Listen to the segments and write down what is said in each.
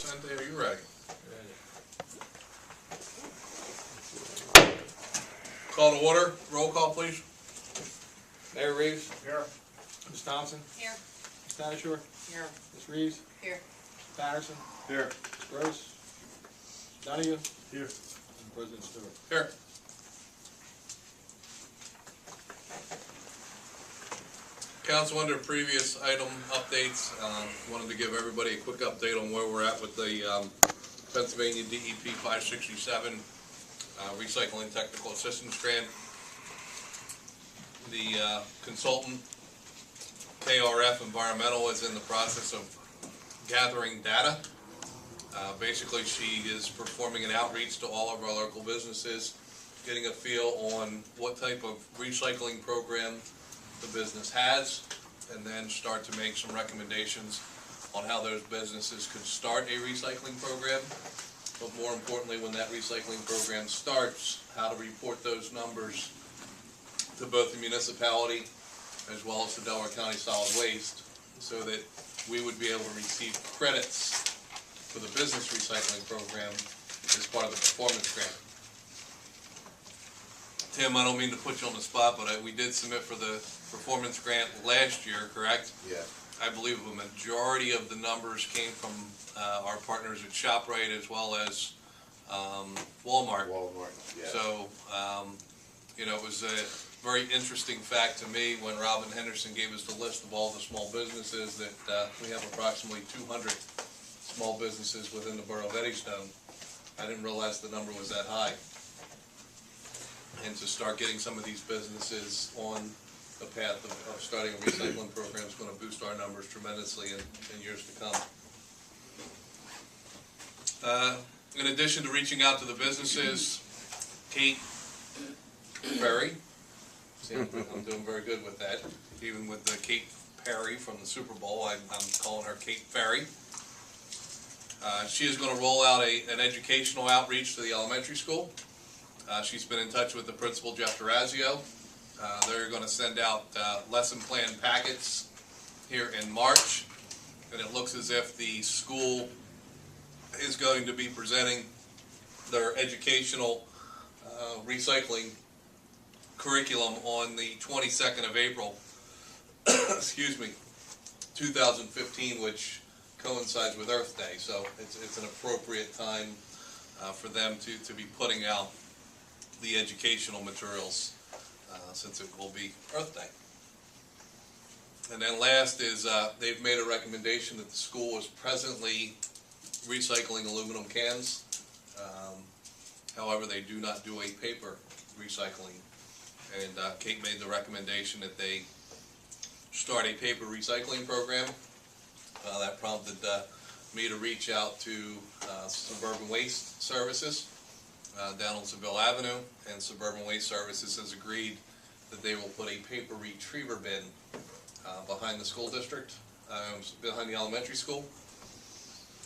Vicente, are you ready? Call to order. Roll call, please. Mayor Reeves. Here. Ms. Thompson. Here. Ms. Stadishore. Here. Ms. Reeves. Here. Ms. Patterson. Here. Ms. Gross. Ms. Donahue. Here. And President Stewart. Here. Council, under previous item updates, wanted to give everybody a quick update on where we're at with the Pennsylvania DEP 567 Recycling Technical Assistance Grant. The consultant, KRF Environmental, is in the process of gathering data. Basically, she is performing an outreach to all of our local businesses, getting a feel on what type of recycling program the business has, and then start to make some recommendations on how those businesses could start a recycling program. But more importantly, when that recycling program starts, how to report those numbers to both the municipality as well as the Delaware County Solid Waste, so that we would be able to receive credits for the business recycling program as part of the performance grant. Tim, I don't mean to put you on the spot, but we did submit for the performance grant last year, correct? Yeah. I believe a majority of the numbers came from our partners at ShopRite as well as Walmart. Yeah. So, you know, it was a very interesting fact to me when Robin Henderson gave us the list of all the small businesses that we have approximately 200 small businesses within the Borough of Eddystone. I didn't realize the number was that high. And to start getting some of these businesses on the path of starting a recycling program is going to boost our numbers tremendously in years to come. In addition to reaching out to the businesses, Kate Perry, see, I'm doing very good with that, even with the Kate Perry from the Super Bowl, I'm calling her Kate Ferry. She is going to roll out an educational outreach to the elementary school. She's been in touch with the principal, Jeff Durazio. They're going to send out lesson plan packets here in March, and it looks as if the school is going to be presenting their educational recycling curriculum on the 22nd of April, excuse me, 2015, which coincides with Earth Day, so it's an appropriate time for them to be putting out the educational materials since it will be Earth Day. And then last is they've made a recommendation that the school is presently recycling aluminum cans. However, they do not do a paper recycling. And Kate made the recommendation that they start a paper recycling program. That prompted me to reach out to Suburban Waste Services down on Seville Avenue, and Suburban Waste Services has agreed that they will put a paper retriever bin behind the school district, behind the elementary school,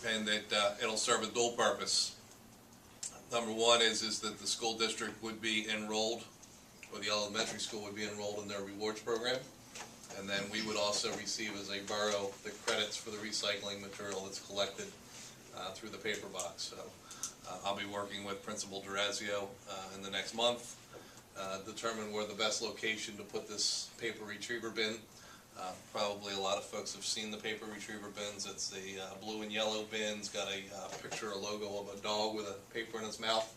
and that it'll serve a dual purpose. Number one is that the school district would be enrolled, or the elementary school would be enrolled in their rewards program, and then we would also receive as a borough the credits for the recycling material that's collected through the paper box. So I'll be working with Principal Durazio in the next month, determine where the best location to put this paper retriever bin. Probably a lot of folks have seen the paper retriever bins. It's the blue and yellow bins, got a picture or logo of a dog with a paper in its mouth.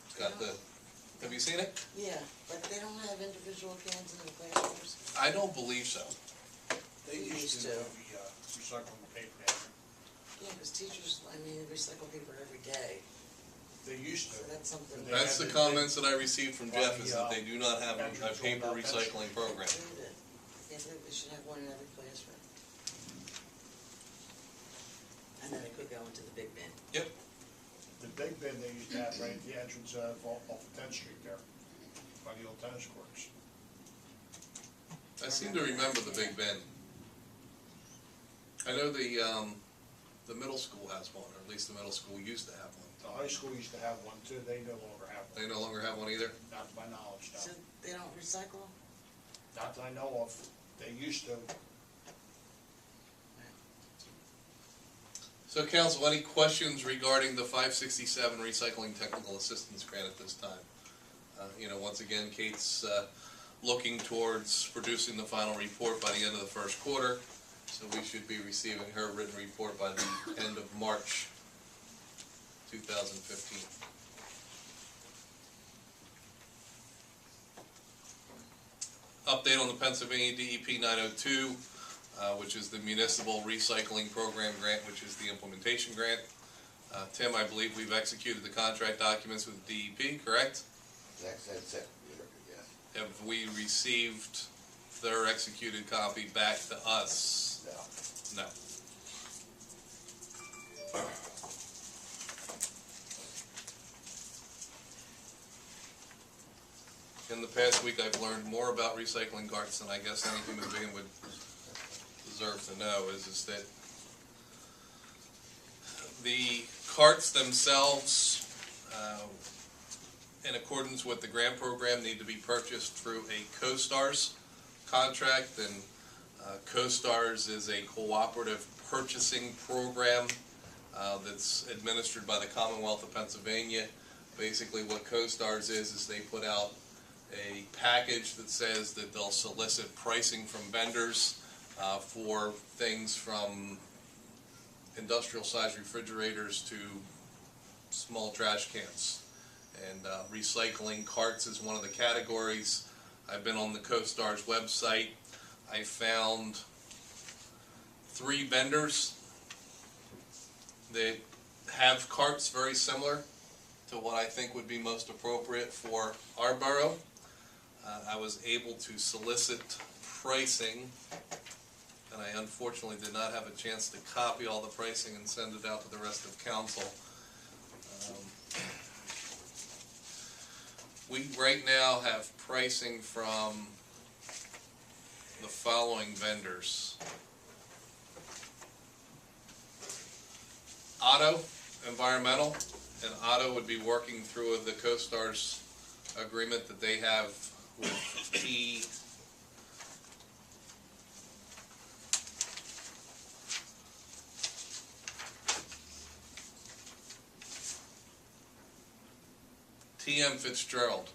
It's got the, have you seen it? Yeah, but they don't have individual cans in the classrooms. I don't believe so. They used to recycle the paper down. Yeah, because teachers, I mean, they recycle paper every day. They used So to. that's something. They That's the had comments that I received from Jeff, is that the, they do not have a entrance paper on that recycling program. Yeah, they should have one in every classroom. And then it could go into the big bin. Yep. The big bin they used to have right at the entrance off of 10th Street there, by the old tennis courts. I seem to remember the big bin. I know the middle school has one, or at least the middle school used to have one. The high school used to have one too, they no longer have one. They no longer have one either? Not to my knowledge, no. So they don't recycle? Not that I know of. They used to. So council, any questions regarding the 567 Recycling Technical Assistance Grant at this time? Once again, Kate's looking towards producing the final report by the end of the first quarter, so we should be receiving her written report by the end of March 2015. Update on the Pennsylvania DEP 902, which is the Municipal Recycling Program Grant, which is the implementation grant. Tim, I believe we've executed the contract documents with DEP, correct? That's it, yes. Have we received their executed copy back to us? No. No. In the past week, I've learned more about recycling carts than I guess any human being would deserve to know, is that the carts themselves, in accordance with the grant program, need to be purchased through a CoStars contract, and CoStars is a cooperative purchasing program that's administered by the Commonwealth of Pennsylvania. Basically what CoStars is they put out a package that says that they'll solicit pricing from vendors for things from industrial size refrigerators to small trash cans. And recycling carts is one of the categories. I've been on the CoStars website. I found 3 vendors that have carts very similar to what I think would be most appropriate for our borough. I was able to solicit pricing, and I unfortunately did not have a chance to copy all the pricing and send it out to the rest of council. We right now have pricing from the following vendors. Otto Environmental, and Otto would be working through the CoStars agreement that they have with TM Fitzgerald.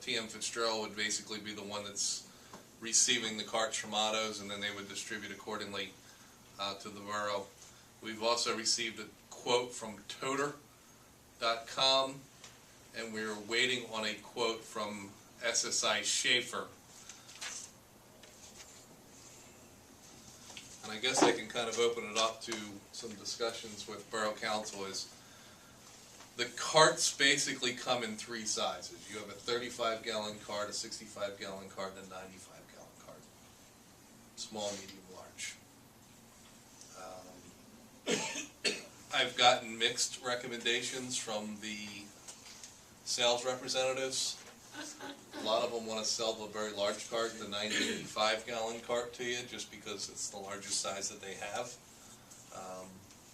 TM Fitzgerald would basically be the one that's receiving the carts from Otto's, and then they would distribute accordingly to the borough. We've also received a quote from Toter.com, and we're waiting on a quote from SSI Schaefer. And I guess I can kind of open it up to some discussions with Borough Council. Is the carts basically come in 3 sizes. You have a 35-gallon cart, a 65-gallon cart, and a 95-gallon cart. Small, medium, large. I've gotten mixed recommendations from the sales representatives. A lot of them want to sell the very large cart, the 95-gallon cart to you, just because it's the largest size that they have.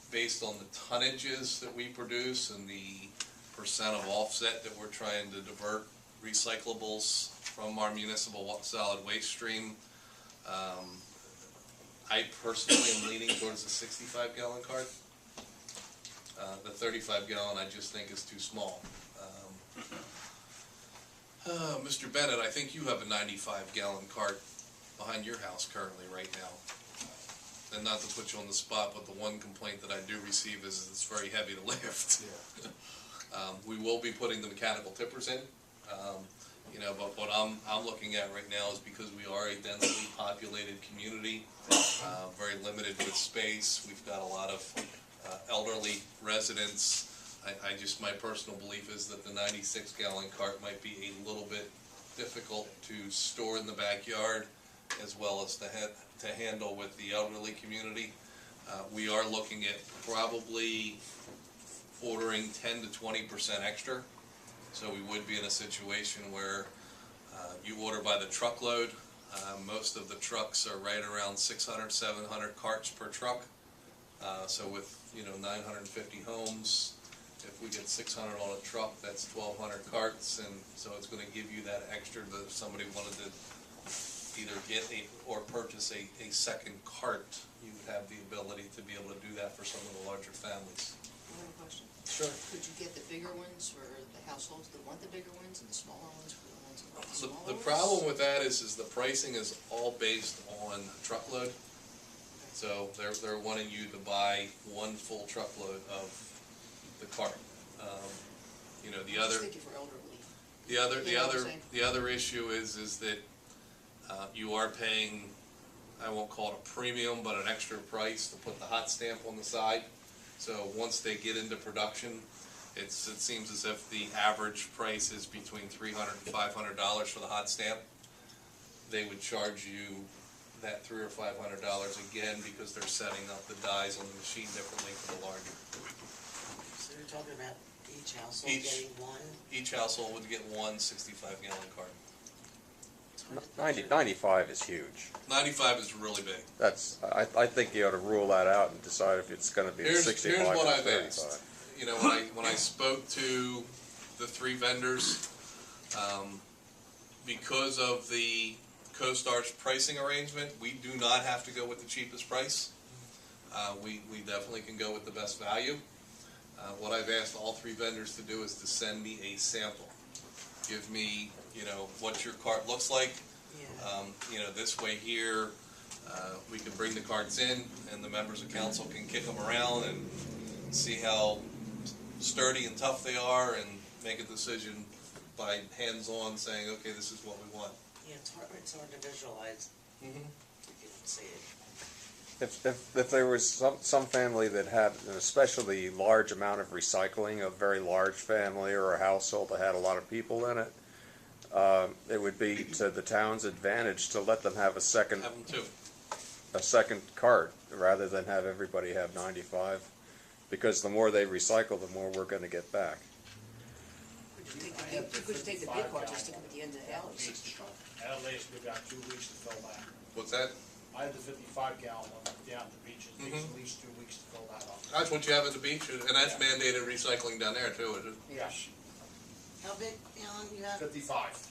Based on the tonnages that we produce and the percent of offset that we're trying to divert recyclables from our municipal solid waste stream, I personally am leaning towards the 65-gallon cart. The 35-gallon I just think is too small. Mr. Bennett, I think you have a 95-gallon cart behind your house currently right now. And not to put you on the spot, but the one complaint that I do receive is it's very heavy to lift. Yeah. We will be putting the mechanical tippers in, but what I'm looking at right now is because we are a densely populated community, very limited with space. We've got a lot of elderly residents. My personal belief is that the 96-gallon cart might be a little bit difficult to store in the backyard, as well as to handle with the elderly community. We are looking at probably ordering 10 to 20% extra. So we would be in a situation where you order by the truckload. Most of the trucks are right around 600, 700 carts per truck. So with 950 homes, if we get 600 on a truck, that's 1,200 carts, and so it's going to give you that extra that if somebody wanted to either get or purchase a second cart, you would have the ability to be able to do that for some of the larger families. I have a question. Sure. Could you get the bigger ones for the households that want the bigger ones and the smaller ones for the ones that want the smaller ones? The problem with that is the pricing is all based on truckload. So they're wanting you to buy one full truckload of the cart. You know, the I'm other. just thinking for elderly. The other issue is that you are paying, I won't call it a premium, but an extra price to put the hot stamp on the side. So once they get into production, it seems as if the average price is between $300 and $500 for the hot stamp. They would charge you that $300 or $500 again because they're setting up the dies on the machine differently for the larger. So you're talking about each household Each. getting one? Each household would get one 65-gallon cart. It's hard to picture. 95 is huge. 95 is really big. That's, I think you ought to rule that out and decide if it's gonna be a Here's 65 what or I've 35. asked. You know, when I spoke to the three vendors, because of the CoStar's pricing arrangement, we do not have to go with the cheapest price. We definitely can go with the best value. What I've asked all three vendors to do is to send me a sample. Give me, you know, what your cart looks like. Yeah. You know, this way here, we can bring the carts in and the members of council can kick them around and see how sturdy and tough they are and make a decision by hands-on saying, okay, this is what we want. Yeah, it's hard to visualize Mm-hmm. if you don't see it. If there was some family that had an especially large amount of recycling, a very large family or a household that had a lot of people in it would be to the town's advantage to let them have a second Have them too. cart rather than have everybody have 95, because the more they recycle, the more we're going to get back. You could take the big cart, just stick them at the end of the alley. That'll last me about 2 weeks to fill that. What's that? I have the 55-gallon one down at the beach. It takes Mhm. at least 2 weeks to fill that up. That's what you have at the beach, and that's mandated recycling down there too, is it? Yes, How big, Alan, you have? 55.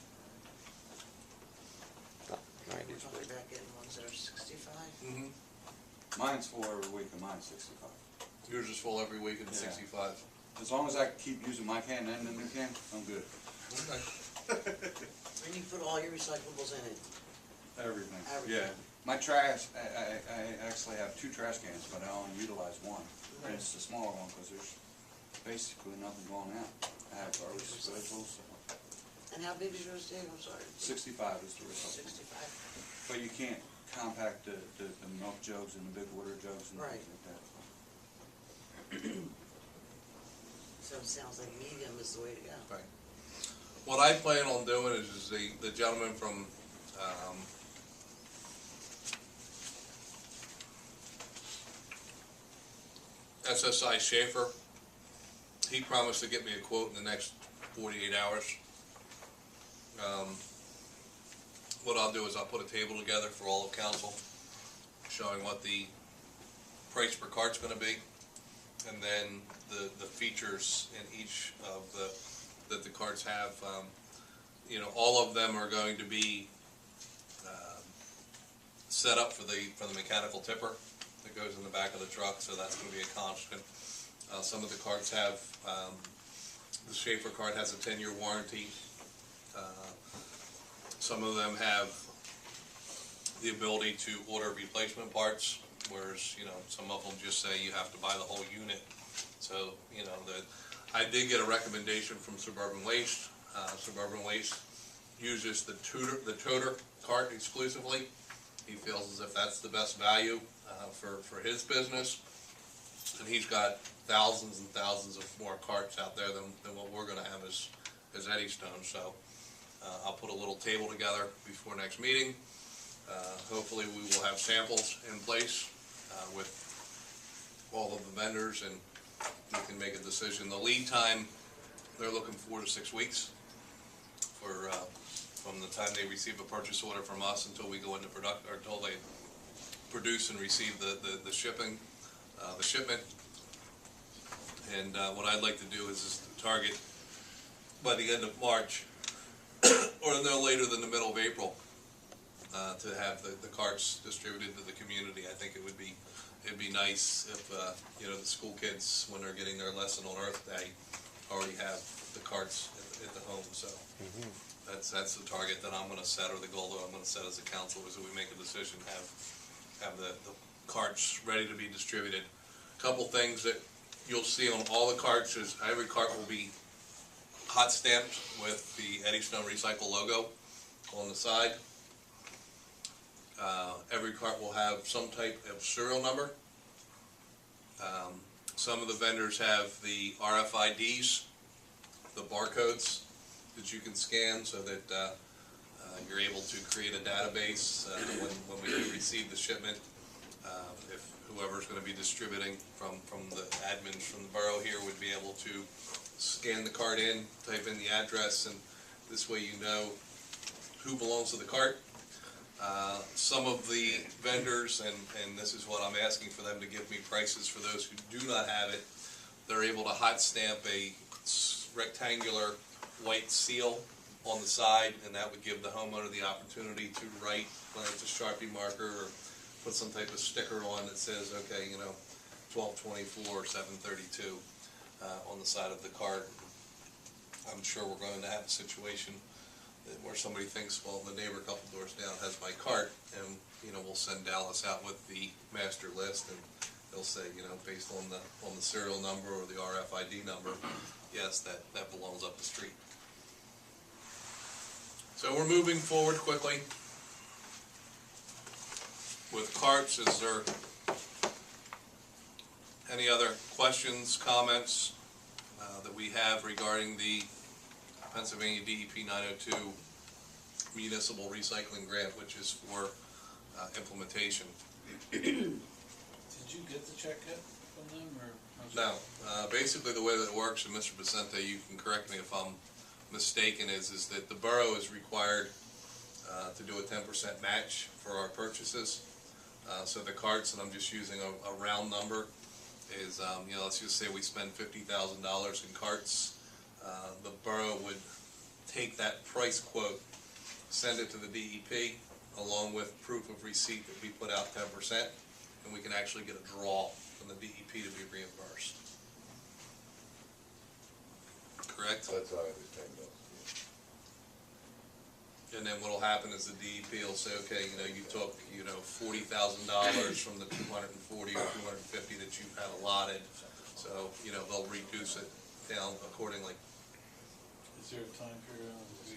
90 We're is talking big. about getting ones that are 65? Mm-hmm. Mine's full every week and mine's 65. Yours is full every week at Yeah. 65. As long as I keep using my can and the new can, I'm good. Okay. And you put all your recyclables in it? Everything. Everything. Yeah. My trash, I actually have 2 trash cans, but I only utilize one. And it's the smaller one because there's basically nothing going out. I have garbage disposals, so And how big is yours, Dave? I'm sorry. 65 is the recycle. 65. But you can't compact the milk jugs and the big water jugs and Right. things like that. So it sounds like medium is the way to go. Right. What I plan on doing is the gentleman from, SSI Schaefer, he promised to get me a quote in the next 48 hours. What I'll do is I'll put a table together for all of council, showing what the price per cart's gonna be, and then the features in each of that the carts have. You know, all of them are going to be set up for the mechanical tipper that goes in the back of the truck, so that's going to be a constant. Some of the carts have, the Schaefer cart has a 10-year warranty. Some of them have the ability to order replacement parts, whereas, you know, some of them just say you have to buy the whole unit. So, you know, I did get a recommendation from Suburban Waste. Suburban Waste uses the toter cart exclusively. He feels as if that's the best value for his business. And he's got thousands and thousands of more carts out there than what we're gonna have as Eddystone. So I'll put a little table together before next meeting. Hopefully we will have samples in place with all of the vendors, and we can make a decision. The lead time, they're looking 4 to 6 weeks for from the time they receive a purchase order from us until we go into production, or until they produce and receive the shipment. And what I'd like to do is to target by the end of March, or no later than the middle of April, to have the carts distributed to the community. I think it'd be nice if, the school kids, when they're getting their lesson on Earth Day, already have the carts at the home, so. That's the target that I'm gonna set, or the goal that I'm gonna set as a council, is that we make a decision, have the carts ready to be distributed. Couple things that you'll see on all the carts is every cart will be hot stamped with the Eddystone Recycle logo on the side. Every cart will have some type of serial number. Some of the vendors have the RFIDs, the barcodes that you can scan, so that you're able to create a database when we do receive the shipment. If whoever's going to be distributing from the admins from the borough here would be able to scan the cart in, type in the address, and this way you know who belongs to the cart. Some of the vendors, and this is what I'm asking for them to give me prices for those who do not have it, they're able to hot stamp a rectangular white seal on the side, and that would give the homeowner the opportunity to write, whether it's a Sharpie marker or put some type of sticker on that says, okay, 1224 or 732 on the side of the cart. I'm sure we're going to have a situation where somebody thinks, well, the neighbor a couple doors down has my cart, and we'll send Dallas out with the master list, and they'll say, based on the serial number or the RFID number, yes, that belongs up the street. So we're moving forward quickly with carts. Is there any other questions, comments that we have regarding the Pennsylvania DEP 902 municipal recycling grant, which is for implementation? Did you get the check yet from them, or? No. Basically, the way that it works, and Mr. Vicente, you can correct me if I'm mistaken, is that the borough is required to do a 10% match for our purchases. So the carts, and I'm just using a round number, is, let's just say we spend $50,000 in carts. The borough would take that price quote, send it to the DEP, along with proof of receipt that we put out 10%, and we can actually get a draw from the DEP to be reimbursed. Correct? That's how I understand it. And then what'll happen is the DEP will say, okay, you took, $40,000 from the 240 or 250 that you had allotted, so, they'll reduce it down accordingly. Is there a time period on this?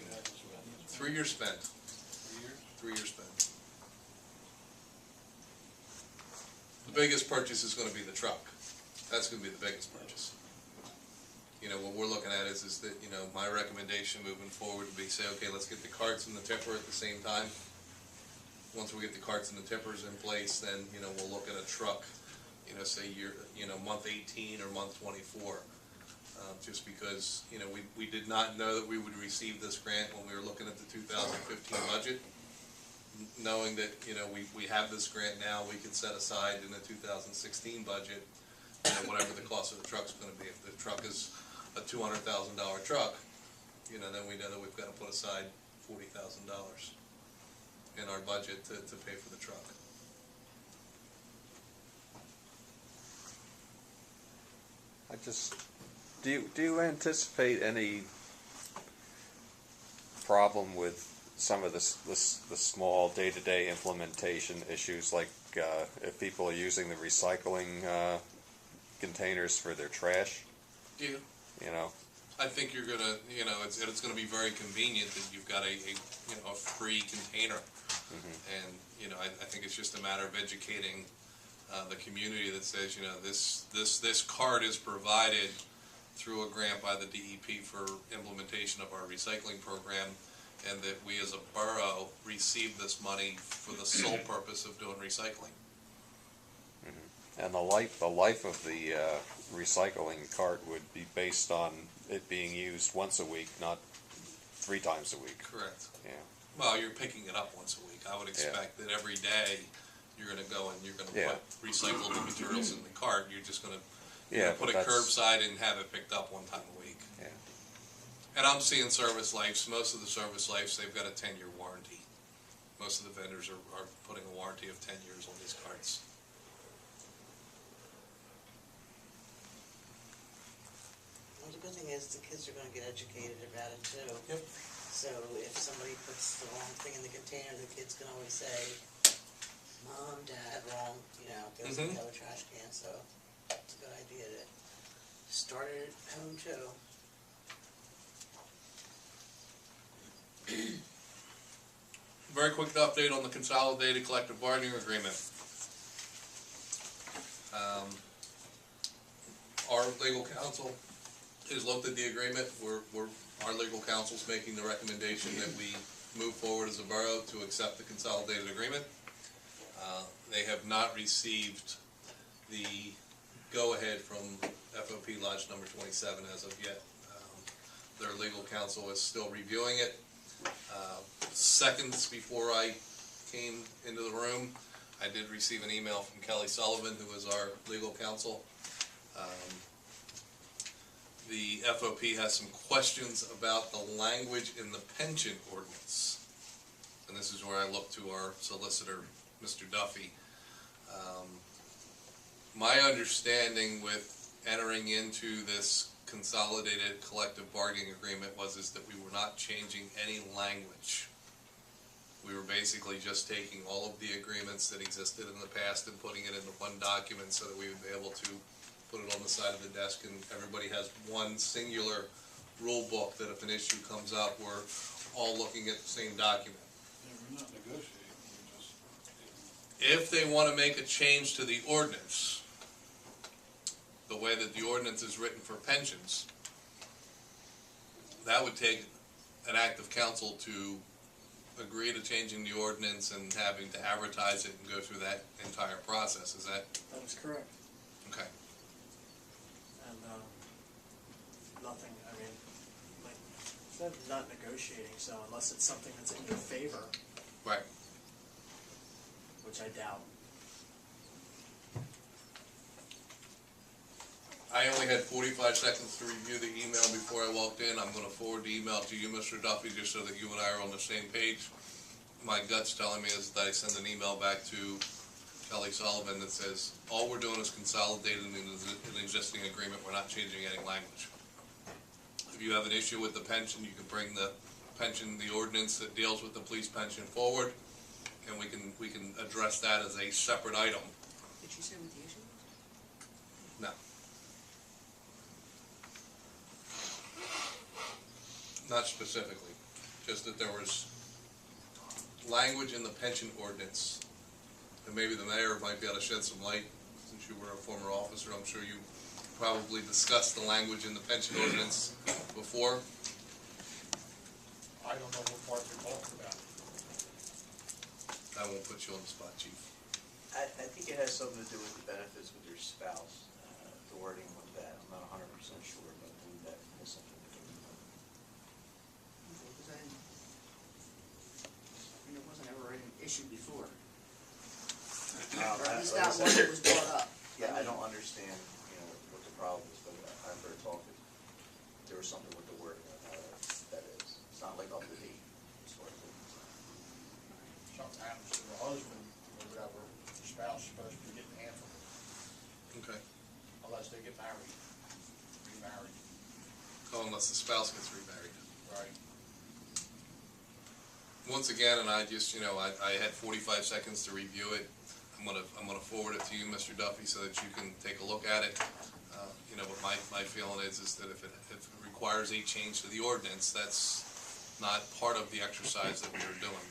3 years spent. 3 years? 3 years spent. The biggest purchase is going to be the truck. That's going to be the biggest purchase. What we're looking at is that, my recommendation moving forward would be say, okay, let's get the carts and the tipper at the same time. Once we get the carts and the tippers in place, then, we'll look at a truck, say month 18 or month 24. Just because, we did not know that we would receive this grant when we were looking at the 2015 budget. Knowing that, we have this grant now, we can set aside in the 2016 budget, whatever the cost of the truck's going to be. If the truck is a $200,000 truck, then we know that we've got to put aside $40,000 in our budget to pay for the truck. Do you anticipate any problem with some of the small day-to-day implementation issues, like if people are using the recycling containers for their trash? Yeah. I think you're gonna, it's gonna be very convenient that you've got a free container. And, I think it's just a matter of educating the community that says, this card is provided through a grant by the DEP for implementation of our recycling program, and that we as a borough receive this money for the sole purpose of doing recycling. And the life of the recycling cart would be based on it being used once a week, not 3 times a week. Correct. Yeah. Well, you're picking it up once a week. I would expect that every day you're going to go and you're going to put recyclable materials in the cart. You're just going to put it curbside and have it picked up 1 time a week. Yeah. And I'm seeing service lifes. Most of the service lifes, they've got a 10-year warranty. Most of the vendors are putting a warranty of 10 years on these carts. Well, the good thing is the kids are gonna get educated about it too. Yep. So if somebody puts the wrong thing in the container, the kids can always say, Mom, Dad, wrong, you know, goes in the other trash can, so it's a good idea to start it at home too. Very quick update on the consolidated collective bargaining agreement. Our legal counsel has looked at the agreement. Our legal counsel's making the recommendation that we move forward as a borough to accept the consolidated agreement. They have not received the go-ahead from FOP Lodge number 27 as of yet. Their legal counsel is still reviewing it. Seconds before I came into the room, I did receive an email from Kelly Sullivan, who is our legal counsel. The FOP has some questions about the language in the pension ordinance. And this is where I look to our solicitor, Mr. Duffy. My understanding with entering into this consolidated collective bargaining agreement is that we were not changing any language. We were basically just taking all of the agreements that existed in the past and putting it into one document so that we would be able to put it on the side of the desk and everybody has one singular rule book that if an issue comes up, we're all looking at the same document. Yeah, we're not negotiating, we're just. If they want to make a change to the ordinance, the way that the ordinance is written for pensions, that would take an act of council to agree to changing the ordinance and having to advertise it and go through that entire process. Is that That is correct. okay? And nothing, I mean, like, it's not negotiating, so unless it's something that's in your favor, Right. which I doubt. I only had 45 seconds to review the email before I walked in. I'm going to forward the email to you, Mr. Duffy, just so that you and I are on the same page. My gut's telling me is that I send an email back to Kelly Sullivan that says, all we're doing is consolidating an existing agreement. We're not changing any language. If you have an issue with the pension, you can bring the pension, the ordinance that deals with the police pension forward, and we can address that as a separate item. Did you say what the issue was? No. Not specifically, just that there was language in the pension ordinance, and maybe the mayor might be able to shed some light, since you were a former officer. I'm sure you probably discussed the language in the pension ordinance before. I don't know what part you're talking about. I won't put you on the spot, chief. I think it has something to do with the benefits with your spouse, the wording with that. I'm not 100% sure, but I believe that has something to do with that. Because I mean, it wasn't ever an issue before. Or at least not when it was brought up. Yeah, I don't understand, what the problem is, but I've heard talk that there was something with the wording of how that is. It's not like up to date as far as it's concerned. Something happens to the husband or whatever, the spouse is supposed to be getting half of it, Okay. unless they get married, remarried. Oh, unless the spouse gets remarried. Right. Once again, and I just, I had 45 seconds to review it. I'm gonna forward it to you, Mr. Duffy, so that you can take a look at it. But my feeling is that if it requires a change to the ordinance, that's not part of the exercise that we were doing.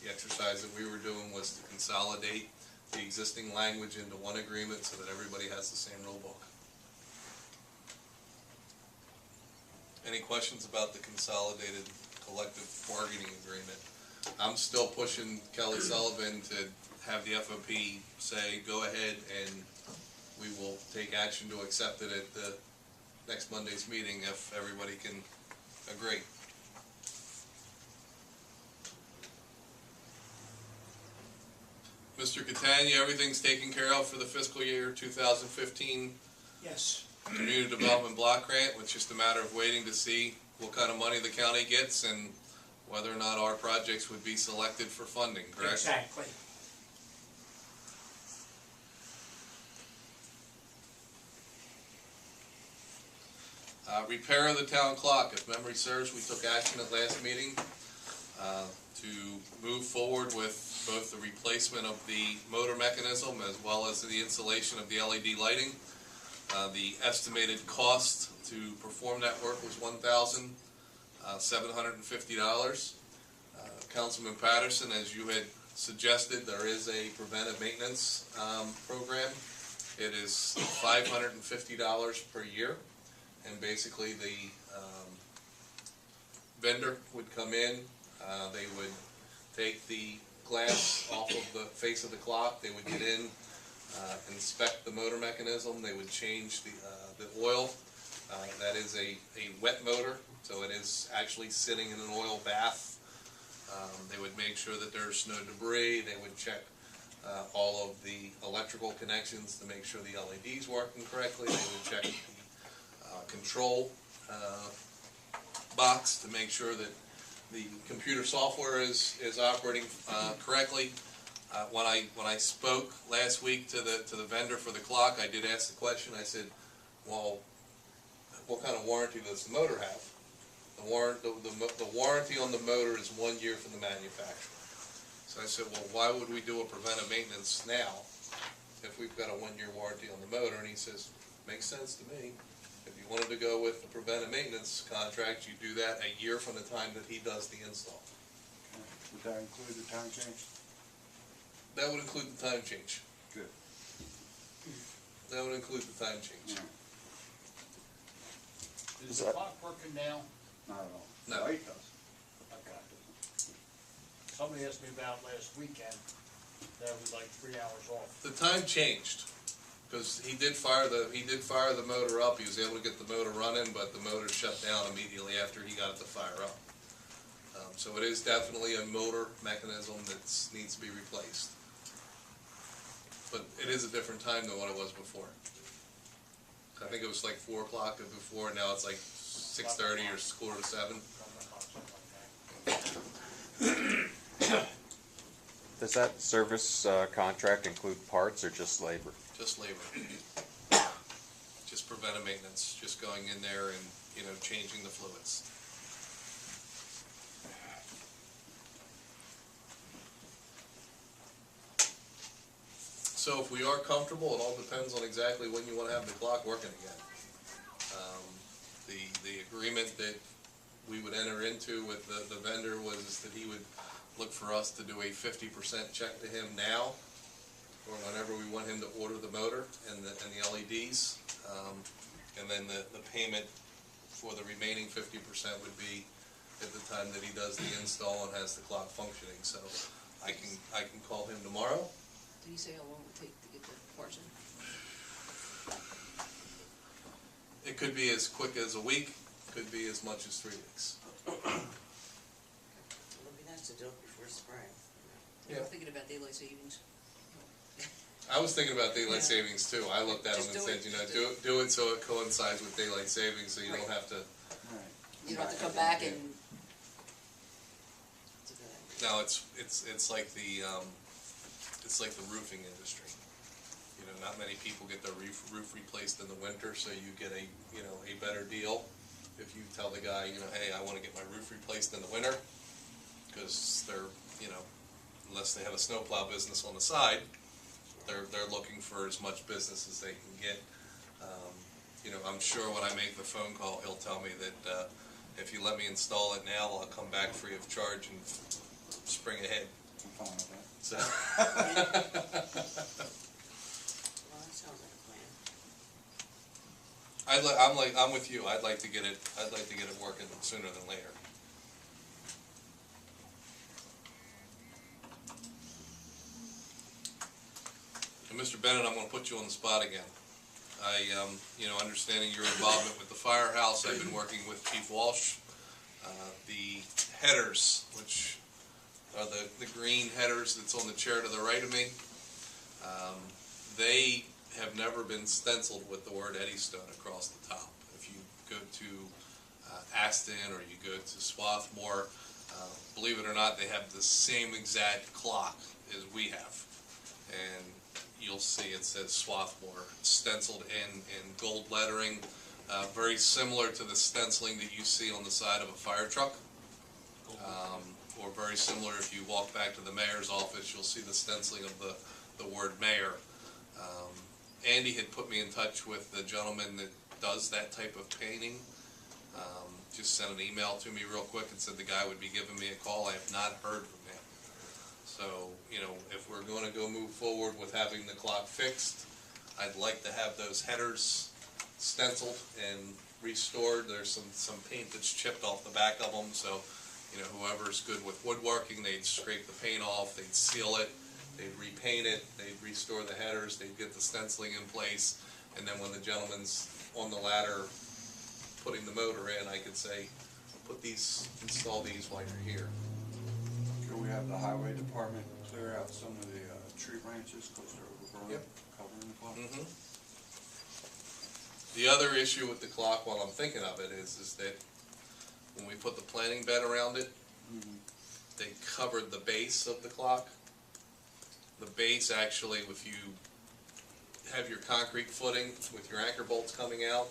The exercise that we were doing was to consolidate the existing language into one agreement so that everybody has the same rule book. Any questions about the consolidated collective bargaining agreement? I'm still pushing Kelly Sullivan to have the FOP say, go ahead and we will take action to accept it at the next Monday's meeting if everybody can agree. Mr. Catania, everything's taken care of for the fiscal year 2015 Yes. Community Development Block Grant. It's just a matter of waiting to see what kind of money the county gets and whether or not our projects would be selected for funding, correct? Exactly. Repair of the town clock. If memory serves, we took action at last meeting to move forward with both the replacement of the motor mechanism as well as the installation of the LED lighting. The estimated cost to perform that work was $1,750. Councilman Patterson, as you had suggested, there is a preventive maintenance program. It is $550 per year. And basically the vendor would come in, they would take the glass off of the face of the clock, they would get in, inspect the motor mechanism, they would change the oil. That is a wet motor, so it is actually sitting in an oil bath. They would make sure that there's no debris, they would check all of the electrical connections to make sure the LED's working correctly, they would check the control box to make sure that the computer software is operating correctly. When I spoke last week to the vendor for the clock, I did ask the question. I said, "Well, what kind of warranty does the motor have?" The warranty on the motor is 1 year from the manufacturer. So I said, "Well, why would we do a preventive maintenance now if we've got a 1-year warranty on the motor?" And he says, "Makes sense to me. If you wanted to go with the preventive maintenance contract, you do that a year from the time that he does the install." Would that include the time change? That would include the time change. Good. That would include the time change. Is the clock working now? Not at all. No. Light does. Okay. Somebody asked me about last weekend, that was like 3 hours off. The time changed because he did fire the motor up. He was able to get the motor running, but the motor shut down immediately after he got it to fire up. So it is definitely a motor mechanism that needs to be replaced. But it is a different time than what it was before. I think it was like 4 o'clock before, and now it's like 6:30 or 6:45. Does that service contract include parts or just labor? Just labor. Just preventive maintenance, just going in there and, changing the fluids. So if we are comfortable, it all depends on exactly when you want to have the clock working again. The agreement that we would enter into with the vendor was that he would look for us to do a 50% check to him now, or whenever we want him to order the motor and the LEDs, and then the payment for the remaining 50% would be at the time that he does the install and has the clock functioning. So I can call him tomorrow. Did he say how long it would take to get the parts in? It could be as quick as a week, could be as much as 3 weeks. It would be nice to do it before spring. You know, thinking about daylight savings. I was thinking about daylight Yeah. savings too. I looked at them Just and do said, it. do it so it coincides with daylight savings, so you don't have to. Right. You don't have to come back and, It's a good idea. No, it's like the roofing industry. Not many people get their roof replaced in the winter, so you get a better deal if you tell the guy, hey, I want to get my roof replaced in the winter, because they're, unless they have a snowplow business on the side, they're looking for as much business as they can get. I'm sure when I make the phone call, he'll tell me that if you let me install it now, I'll come back free of charge and spring ahead. I'm fine with that. So. Well, that sounds like a plan. I'm with you. I'd like to get it working sooner than later. And Mr. Bennett, I'm going to put you on the spot again. Understanding your involvement with the firehouse, I've been working with Chief Walsh. The headers, which are the green headers that's on the chair to the right of me, they have never been stenciled with the word Eddystone across the top. If you go to Aston or you go to Swarthmore, Believe it or not, they have the same exact clock as we have. And you'll see it says Swarthmore, stenciled in gold lettering, very similar to the stenciling that you see on the side of a fire truck. Or very similar, if you walk back to the mayor's office, you'll see the stenciling of the word mayor. Andy had put me in touch with the gentleman that does that type of painting. Just sent an email to me real quick and said the guy would be giving me a call. I have not heard from him. So, you know, if we're going to go move forward with having the clock fixed, I'd like to have those headers stenciled and restored. There's some paint that's chipped off the back of them, so, you know, whoever's good with woodworking, they'd scrape the paint off, they'd seal it, they'd repaint it, they'd restore the headers, they'd get the stenciling in place, and then when the gentleman's on the ladder putting the motor in, I could say, install these while you're here. Can we have the highway department clear out some of the tree branches because they're overgrown, Yep. covering the clock? Mm-hmm. The other issue with the clock, while I'm thinking of it, is that when we put the planting bed around it, they covered the base of the clock. The base actually, if you have your concrete footing with your anchor bolts coming out,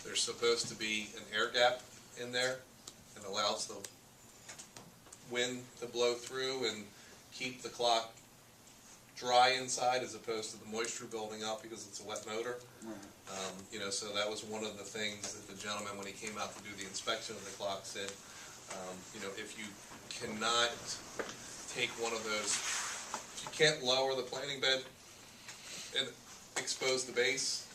there's supposed to be an air gap in there and allows the wind to blow through and keep the clock dry inside as opposed to the moisture building up because it's a wet motor. Right. You know, so that was one of the things that the gentleman, when he came out to do the inspection of the clock, said, you know, if you cannot take one of those, if you can't lower the planting bed and expose the base,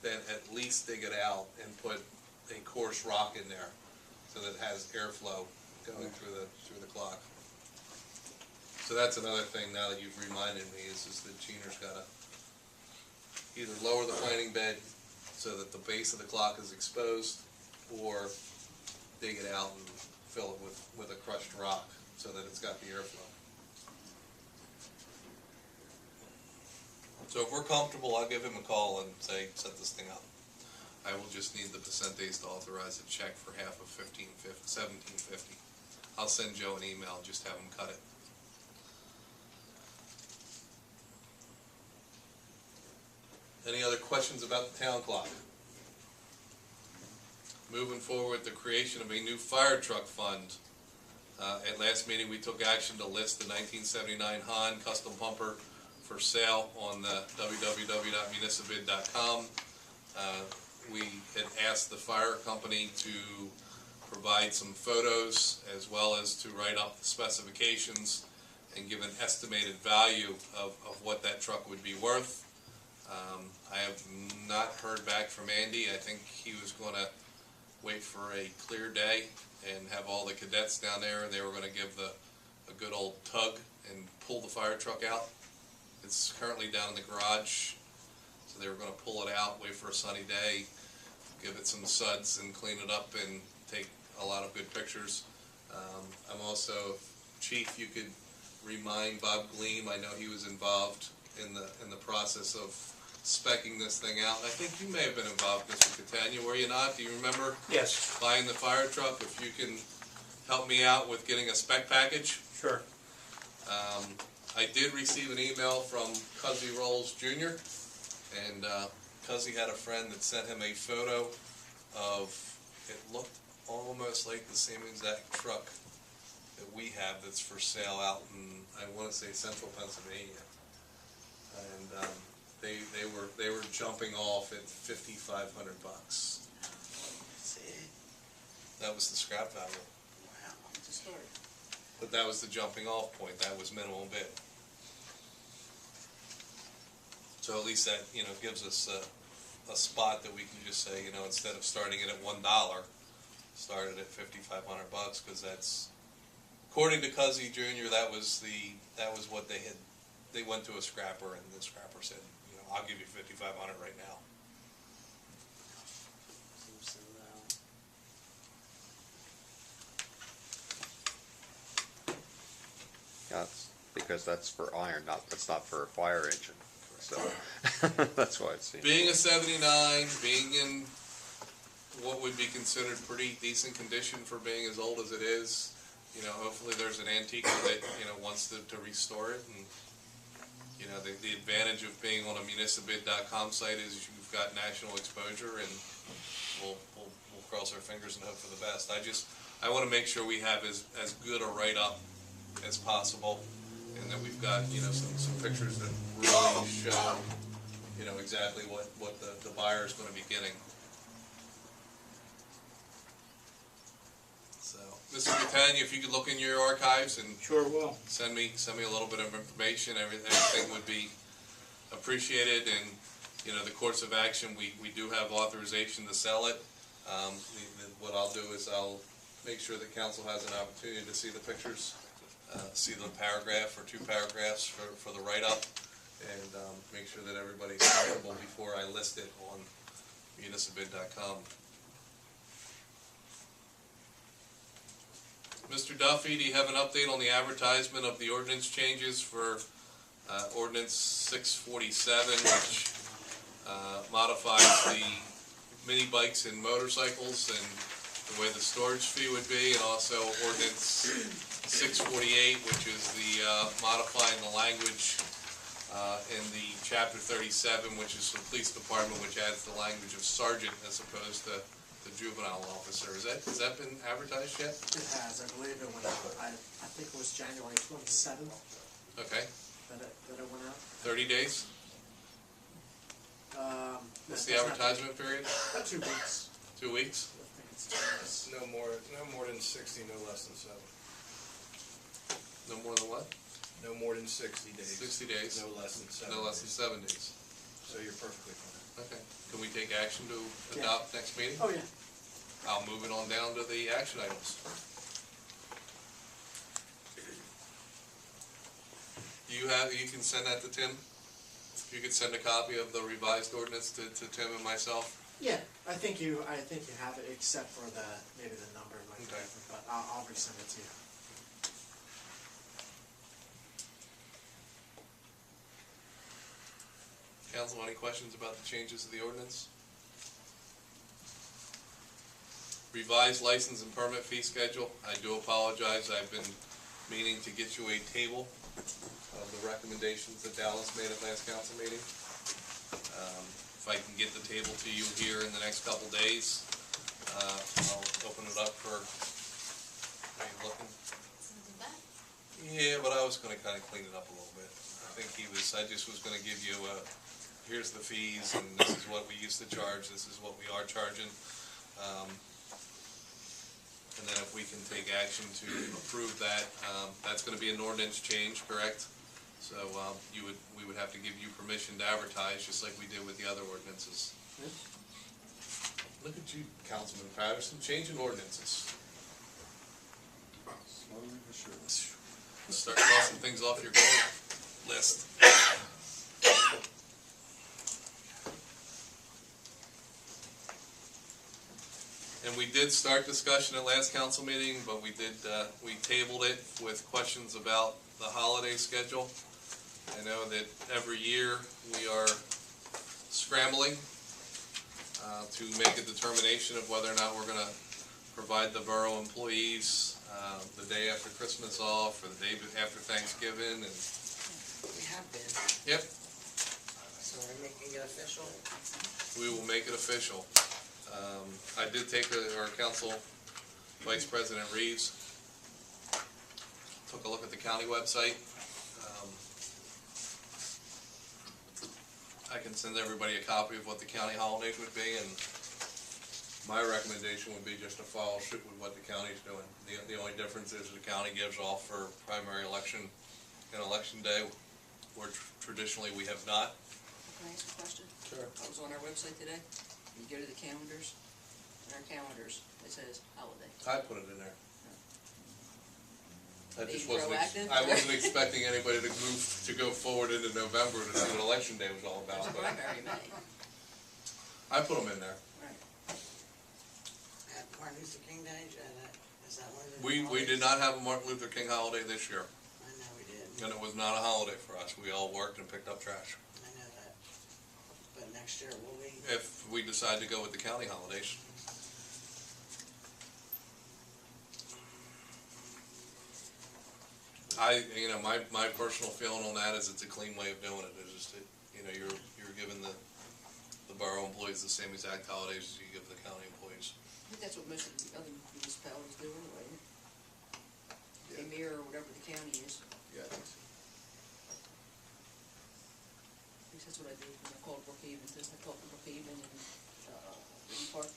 then at least dig it out and put a coarse rock in there so that it has airflow going through the clock. So that's another thing now that you've reminded me is that Gina's gotta either lower the planting bed so that the base of the clock is exposed, or dig it out and fill it with a crushed rock so that it's got the airflow. So if we're comfortable, I'll give him a call and say, set this thing up. I will just need the Pacentes to authorize a check for half of $17.50. I'll send Joe an email, just have him cut it. Any other questions about the town clock? Moving forward, the creation of a new fire truck fund. At last meeting, we took action to list the 1979 Hahn custom pumper for sale on the www.municipbid.com. We had asked the fire company to provide some photos as well as to write up the specifications and give an estimated value of what that truck would be worth. I have not heard back from Andy. I think he was going to wait for a clear day and have all the cadets down there, and they were going to give a good old tug and pull the fire truck out. It's currently down in the garage, so they were going to pull it out, wait for a sunny day, give it some suds and clean it up and take a lot of good pictures. I'm also, Chief, you could remind Bob Gleam, I know he was involved in the process of specking this thing out. I think you may have been involved, Mr. Catania, were you not? Do you remember? Yes, Buying the fire truck? If you can help me out with getting a spec package. sure. I did receive an email from Cuzzy Rolls Jr. and Cuzzy had a friend that sent him a photo of, it looked almost like the same exact truck that we have that's for sale out in, I want to say, central Pennsylvania. And they were jumping off at $5,500. See? That was the scrap value. Wow, it's a start. But that was the jumping off point. That was minimum bid. So at least that, you know, gives us a spot that we can just say, you know, instead of starting it at $1, started at $5,500, because that's, according to Cuzzy Jr., that was what they had. They went to a scrapper, and the scrapper said, you know, I'll give you $5,500 right now. Seems so low. That's because that's for iron, that's not for a fire engine. So that's why it seems. Being a 79, being in what would be considered pretty decent condition for being as old as it is, you know, hopefully there's an antique that, you know, wants to restore it. And, you know, the advantage of being on a municipbid.com site is you've got national exposure, and we'll cross our fingers and hope for the best. I want to make sure we have as good a write-up as possible, and that we've got, you know, some pictures that really show, you know, exactly what the buyer is going to be getting. So, Mr. Catania, if you could look in your archives and Sure will. send me a little bit of information, everything would be appreciated. And, you know, the course of action, we do have authorization to sell it. What I'll do is I'll make sure that council has an opportunity to see the pictures, see the paragraph or 2 paragraphs for the write-up, and make sure that everybody's comfortable before I list it on municipbid.com. Mr. Duffy, do you have an update on the advertisement of the ordinance changes for ordinance 647, which modifies the mini bikes and motorcycles and the way the storage fee would be, and also ordinance 648, which is the modifying the language in the chapter 37, which is the police department, which adds the language of sergeant as opposed to the juvenile officer. Has that been advertised yet? It has, I believe it went out, I think it was January 27th Okay, that it went out. 30 days? What's the advertisement period? 2 weeks. 2 weeks? I think it's 2 weeks. No more than 60, no less than 7. No more than what? No more than 60 days. 60 days? No less than 7. No less than 7 days. So you're perfectly fine. Okay. Can we take action to Yeah. adopt next meeting? Oh, yeah. I'll move it on down to the action items. You can send that to Tim? You could send a copy of the revised ordinance to Tim and myself? Yeah, I think you have it, except for maybe the number might be Okay. different, but I'll resend it to you. Council, any questions about the changes to the ordinance? Revised license and permit fee schedule. I do apologize. I've been meaning to get you a table of the recommendations that Dallas made at last council meeting. If I can get the table to you here in the next couple days, I'll open it up for, are you looking? Yeah, but I was gonna kinda clean it up a little bit. I just was gonna give you here's the fees, and this is what we used to charge, this is what we are charging. And then if we can take action to approve that, that's gonna be an ordinance change, correct? So, we would have to give you permission to advertise, just like we did with the other ordinances. Look at you, Councilman Patterson, changing ordinances. Slowly but surely. Start crossing things off your goal list. And we did start discussion at last council meeting, but we tabled it with questions about the holiday schedule. I know that every year we are scrambling to make a determination of whether or not we're gonna provide the borough employees the day after Christmas off, or the day after Thanksgiving, and. We have been, Yep, so we're making it official. we will make it official. I did take our council Vice President Reeves, took a look at the county website. I can send everybody a copy of what the county holidays would be, and my recommendation would be just to follow suit with what the county's doing. The only difference is the county gives off for primary election and election day, where traditionally we have not. Can I ask a question? Sure. I was on our website today, you go to the calendars, in our calendars, it says holiday. I put it in there. I just Being proactive? I wasn't expecting anybody to go forward into November to see what election day was all about. There's a But primary May. I put them in there. Right. At Martin Luther King Day, is that one of the We holidays? did not have a Martin Luther King holiday this year, I know we did, and it was not a holiday for us. We all worked and picked up trash. I know that. But next year, will we? If we decide to go with the county holidays. My personal feeling on that is it's a clean way of doing it. It's just, you're giving the borough employees the same exact holidays as you give the county employees. I think that's what most of the other municipalities do anyway. They mirror whatever the county is. Yeah, I think so. At least that's what I did when I called Brookhaven, I talked to Brookhaven and, Lee Park.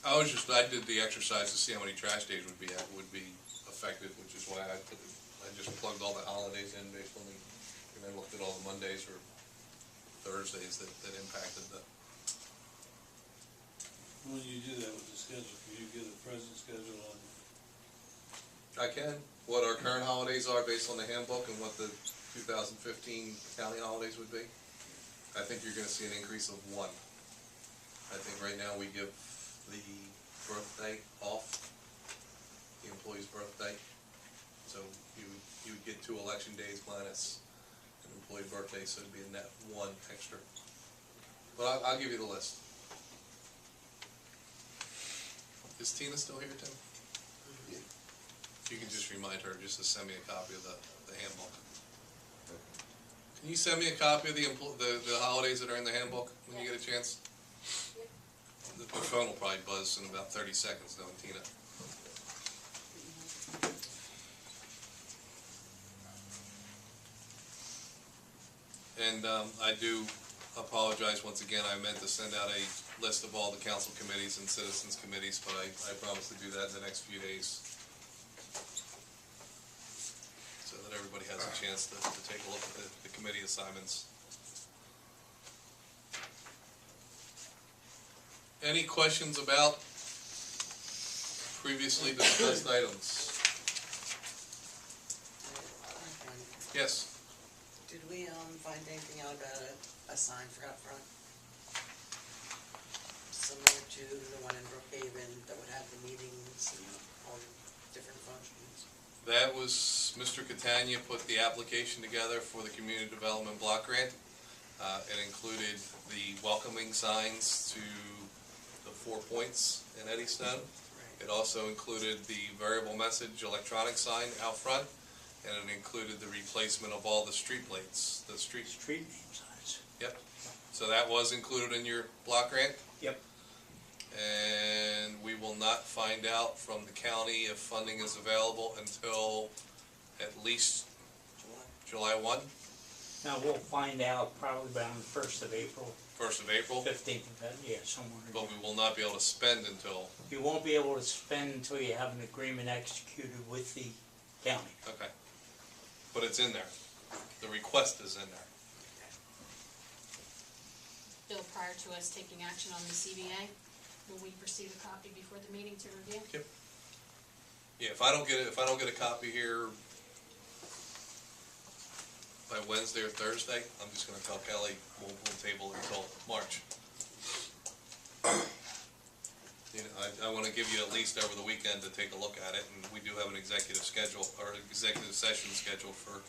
I did the exercise to see how many trash days would be affected, which is why I just plugged all the holidays in based on and I looked at all the Mondays or Thursdays that impacted the. When you do that with the schedule, can you get a present schedule on? I can. What our current holidays are based on the handbook and what the 2015 county holidays would be. I think you're going to see an increase of one. I think right now we give the birthday off, the employee's birthday. So you would get 2 election days minus an employee birthday, so it'd be a net 1 extra. But I'll give you the list. Is Tina still here, Tim? Yeah. You can just remind her just to send me a copy of the handbook. Can you send me a copy of the holidays that are in the handbook when you get a chance? The phone will probably buzz in about 30 seconds, knowing Tina. And I do apologize once again. I meant to send out a list of all the council committees and citizens committees, but I promise to do that in the next few days, so that everybody has a chance to take a look at the committee assignments. Any questions about previously discussed items? Yes. Did we, find anything out about a sign for out front? Similar to the one in Brookhaven that would have the meetings and all the different functions? That was, Mr. Catania put the application together for the Community Development Block Grant. It included the welcoming signs to the 4 points in Eddystone. It also included the variable message electronic sign out front, and it included the replacement of all the street lights, the street Street name signs. Yep. So that was included in your block grant? Yep. And we will not find out from the county if funding is available until at least July 1? Now, we'll find out probably around the 1st of April, 1st of April? 15th of that, yeah, somewhere in But there. we will not be able to spend until, You won't be able to spend until you have an agreement executed with the county. okay. But it's in there. The request is in there. Bill, prior to us taking action on the CBA, will we receive a copy before the meeting to review? Yep. Yeah, if I don't get a copy here by Wednesday or Thursday, I'm just gonna tell Kelly we'll table it until March. You know, I wanna give you at least over the weekend to take a look at it, and we do have an executive schedule, or executive session scheduled for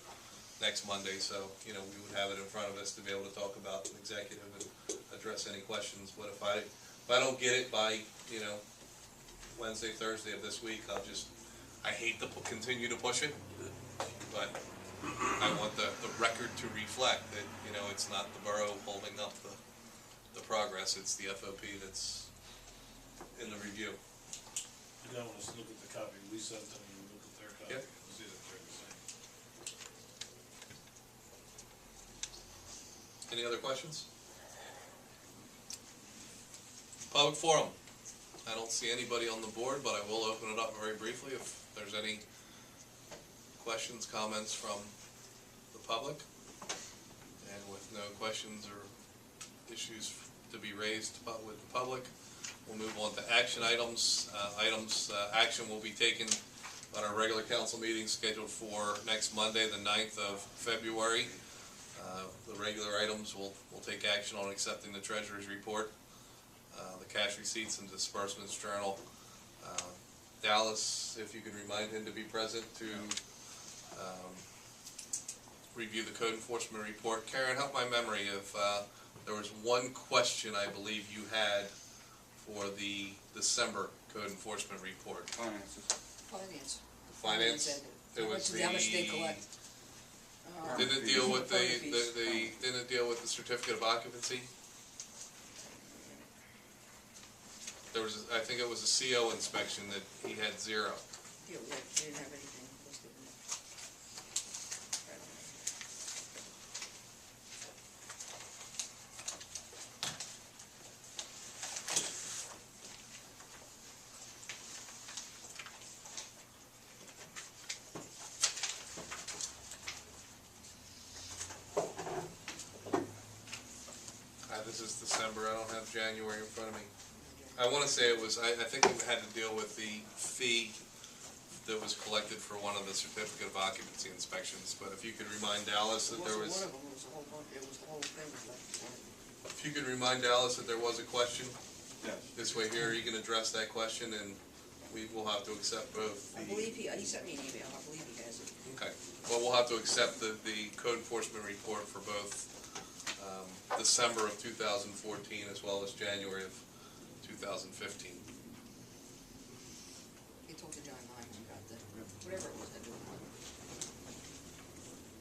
next Monday, so, you know, we would have it in front of us to be able to talk about an executive and address any questions. But if I don't get it by, you know, Wednesday, Thursday of this week, I hate to continue to push it, but I want the record to reflect that, you know, it's not the borough holding up the progress, it's the FOP that's in the review. You don't want us to look at the copy we sent them and look at their copy. Yep. And see that they're the same. Any other questions? Public forum. I don't see anybody on the board, but I will open it up very briefly if there's any questions, comments from the public. And with no questions or issues to be raised with the public, we'll move on to action items. Action will be taken on our regular council meeting scheduled for next Monday, the 9th of February. The regular items will take action on accepting the treasurer's report, the cash receipts and disbursements journal. Dallas, if you could remind him to be present to review the code enforcement report. Karen, help my memory if there was one question I believe you had for the December code enforcement report. Finances. Finance. Finance? It was How much did they collect? Didn't it deal with Permit fees. didn't it deal with the certificate of occupancy? There was, I think it was a CO inspection that he had 0. Yeah, we didn't have anything listed in it. This is December, I don't have January in front of me. I want to say it was, I think it had to deal with the fee that was collected for one of the certificate of occupancy inspections, but if you could remind Dallas that there It was, wasn't one of them, it was the whole bunch, it was the whole thing was like, if you could remind Dallas that there was a question, Yes. this way here, you can address that question, and we will have to accept both I the, believe he sent me an email, I believe he has it. okay. Well, we'll have to accept the code enforcement report for both December of 2014 as well as January of 2015. He talked to John Lyons about the, whatever it was that doing.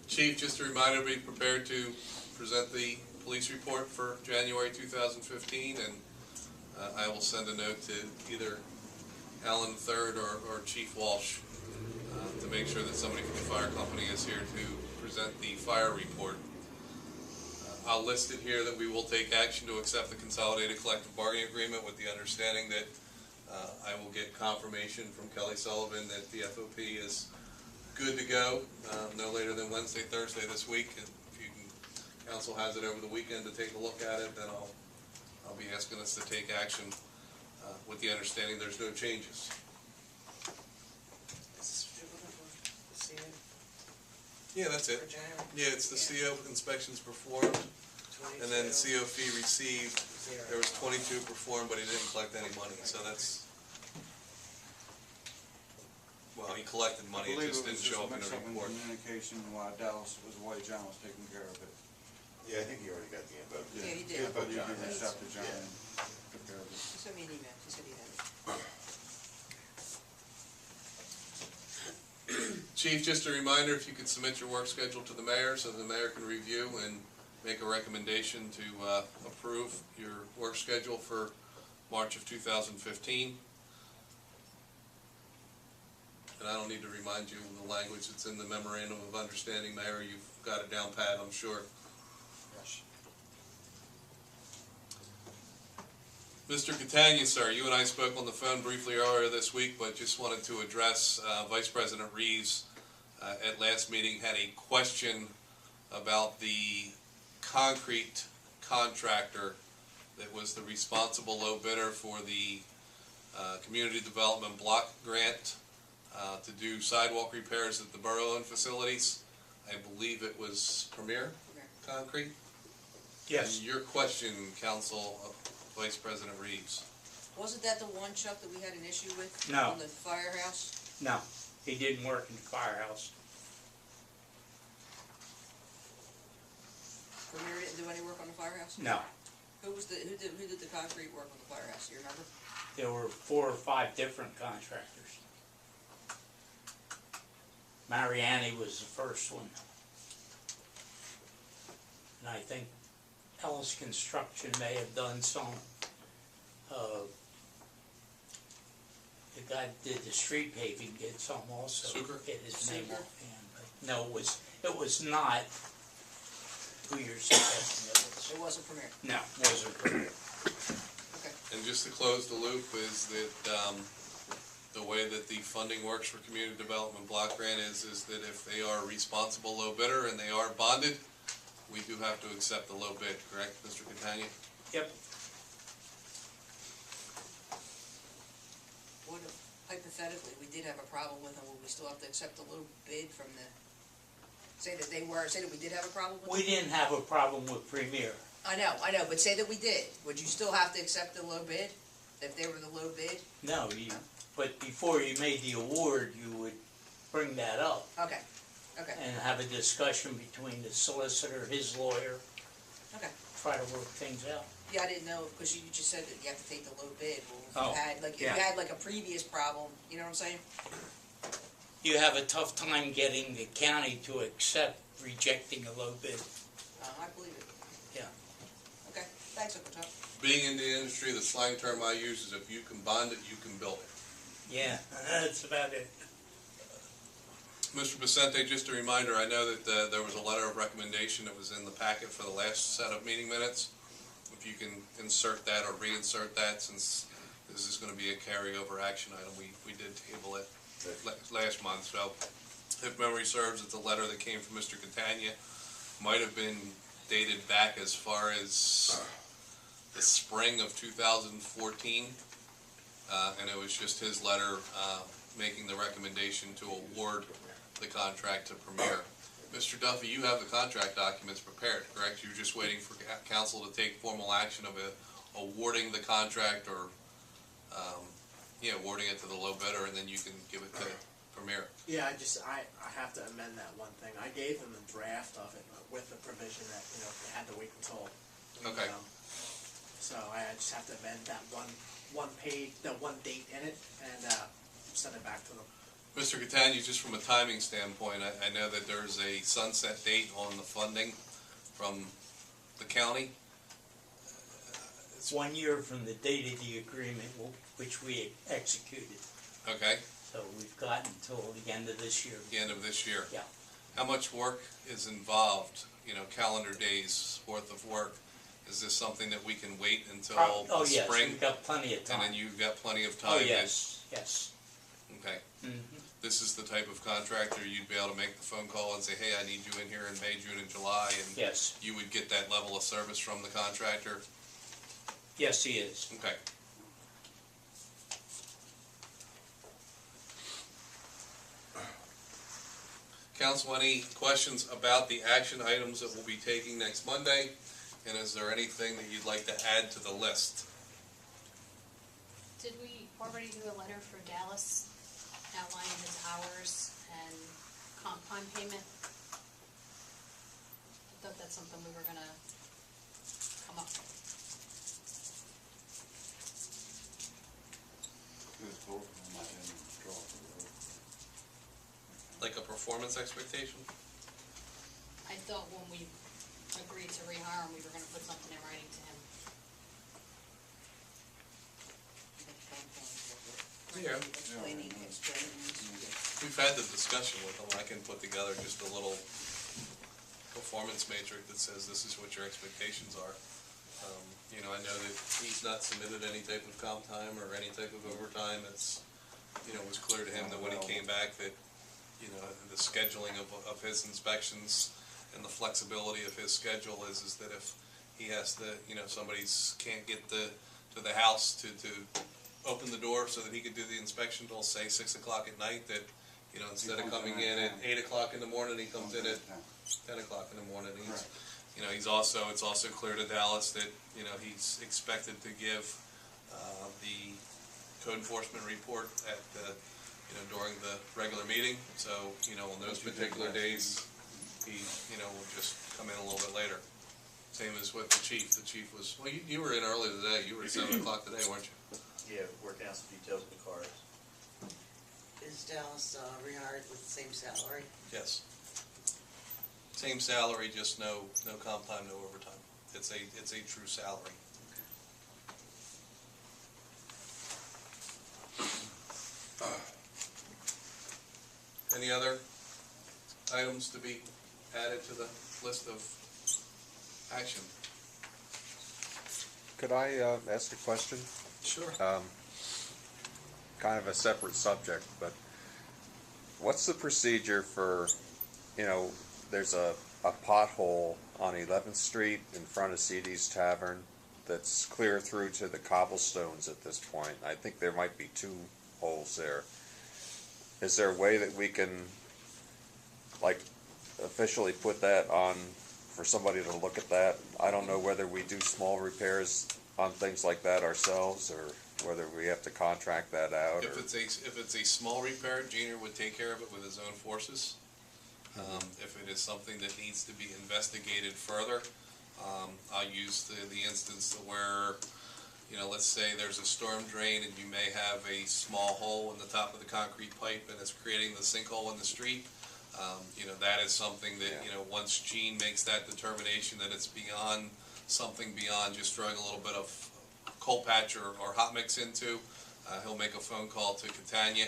Chief, just a reminder, be prepared to present the police report for January 2015, and I will send a note to either Alan III or Chief Walsh to make sure that somebody from the fire company is here to present the fire report. I'll list it here that we will take action to accept the consolidated collective bargaining agreement with the understanding that I will get confirmation from Kelly Sullivan that the FOP is good to go no later than Wednesday, Thursday this week. And if you can, council has it over the weekend to take a look at it, then I'll be asking us to take action with the understanding there's no changes. Yeah, that's it. For January? Yeah, it's the CO inspections performed, and then CO fee received. There was 22 performed, but he didn't collect any money, so that's, well, he collected I money, it believe just it was didn't just show a up in the mix-up in report. communication while Dallas was away, John was taking care of it. Yeah, I think he already got the info. Yeah, he did. But you John did has. reach out to John Yeah. and took care of it. He sent me an email, he said he had it. Chief, just a reminder, if you could submit your work schedule to the mayor so the mayor can review and make a recommendation to approve your work schedule for March of 2015. And I don't need to remind you of the language that's in the memorandum of understanding, Mayor. You've got it down pat, I'm sure. Yes. Mr. Catania, sir, you and I spoke on the phone briefly earlier this week, but just wanted to address Vice President Reeves at last meeting had a question about the concrete contractor that was the responsible low bidder for the community development block grant to do sidewalk repairs at the borough-owned facilities. I believe it was Premier Concrete? Yes. And your question, Council Vice President Reeves. Wasn't that the one, Chuck, that we had an issue with? No. On the firehouse? No, he didn't work in the firehouse. Premier didn't do any work on the firehouse? No, Who did the concrete work on the firehouse, do you remember? there were 4 or 5 different contractors. Mariani was the first one. And I think Ellis Construction may have done some. The guy that did the street paving did some also. Suker? Get his name Suker? offhand, but no, it was not who you're suggesting it was. It wasn't Premier, No, wasn't Premier. okay. And just to close the loop is that the way that the funding works for community development block grant is that if they are a responsible low bidder and they are bonded, we do have to accept the low bid, correct, Mr. Catania? Yep. What if, hypothetically, we did have a problem with them, would we still have to accept a low bid from the, say that we did have a problem with them? We didn't have a problem with Premier. I know, but say that we did, would you still have to accept the low bid, if they were the low bid? No, but before you made the award, you would bring that up Okay, okay, and have a discussion between the solicitor, his lawyer, okay. try to work things out. Yeah, I didn't know, because you just said that you have to take the low bid, well, Oh, if you had like a previous problem, you know what I'm saying? you have a tough time getting the county to accept rejecting a low bid. I believe it. Yeah. Okay, thanks, Uncle Tom. Being in the industry, the slang term I use is if you can bond it, you can build it. Yeah, that's about it. Mr. Vicente, just a reminder, I know that there was a letter of recommendation that was in the packet for the last set of meeting minutes. If you can insert that or reinsert that, since this is going to be a carryover action item. We did table it last month, so if memory serves, it's a letter that came from Mr. Catania. Might have been dated back as far as the spring of 2014, and it was just his letter making the recommendation to award the contract to Premier. Mr. Duffy, you have the contract documents prepared, correct? You're just waiting for council to take formal action of awarding the contract or, awarding it to the low bidder, and then you can give it to Premier. Yeah, I have to amend that one thing. I gave him a draft of it with the provision that, they had to wait until. Okay. So I just have to amend that one page, the one date in it, and send it back to them. Mr. Catania, just from a timing standpoint, I know that there's a sunset date on the funding from the county. It's 1 year from the date of the agreement which we executed. Okay, So we've got until the end of this year. the end of this year. Yeah. How much work is involved, calendar days worth of work? Is this something that we can wait until Oh, the yes, spring? we've got plenty of time. And then you've got plenty of time? Oh, yes, yes. Okay. Mhm. This is the type of contractor you'd be able to make the phone call and say, hey, I need you in here in May, June, and July, and Yes, you would get that level of service from the contractor? yes, he is. Okay. Council, any questions about the action items that we'll be taking next Monday? And is there anything that you'd like to add to the list? Did we already do a letter for Dallas outlining his hours and comp time payment? I thought that's something we were gonna come up with. Like a performance expectation? I thought when we agreed to rehire him, we were gonna put something in writing to him. Yeah. Explaining. We've had the discussion with him. I can put together just a little performance matrix that says this is what your expectations are. I know that he's not submitted any type of comp time or any type of overtime. It's, it was clear to him that when he came back that, the scheduling of his inspections and the flexibility of his schedule is that if he has to, somebody's can't get to the house to open the door so that he could do the inspection till, say, 6 o'clock at night, that, instead of coming in at 8 o'clock in the morning, he comes in at 10 o'clock in the morning. It's also clear to Dallas that, he's expected to give the code enforcement report at the, during the regular meeting. So, on those particular days, he, will just come in a little bit later. Same as with the chief. The chief was, well, you were in early today. You were at 7 o'clock today, weren't you? Yeah, working out some details with the cars. Is Dallas rehired with the same salary? Yes. Same salary, just no comp time, no overtime. It's a true salary. Any other items to be added to the list of action? Could I ask a question? Sure. Kind of a separate subject, but what's the procedure for, there's a pothole on 11th Street in front of CD's Tavern that's clear through to the cobblestones at this point. I think there might be 2 holes there. Is there a way that we can, officially put that on for somebody to look at that? I don't know whether we do small repairs on things like that ourselves, or whether we have to contract that out. If it's a small repair, Junior would take care of it with his own forces. If it is something that needs to be investigated further, I'll use the instance where you know, let's say there's a storm drain and you may have a small hole in the top of the concrete pipe and it's creating the sinkhole in the street. You know, that is something that, you know, once Gene makes that determination that it's beyond, something beyond just throwing a little bit of coal patch or hot mix into, he'll make a phone call to Catania.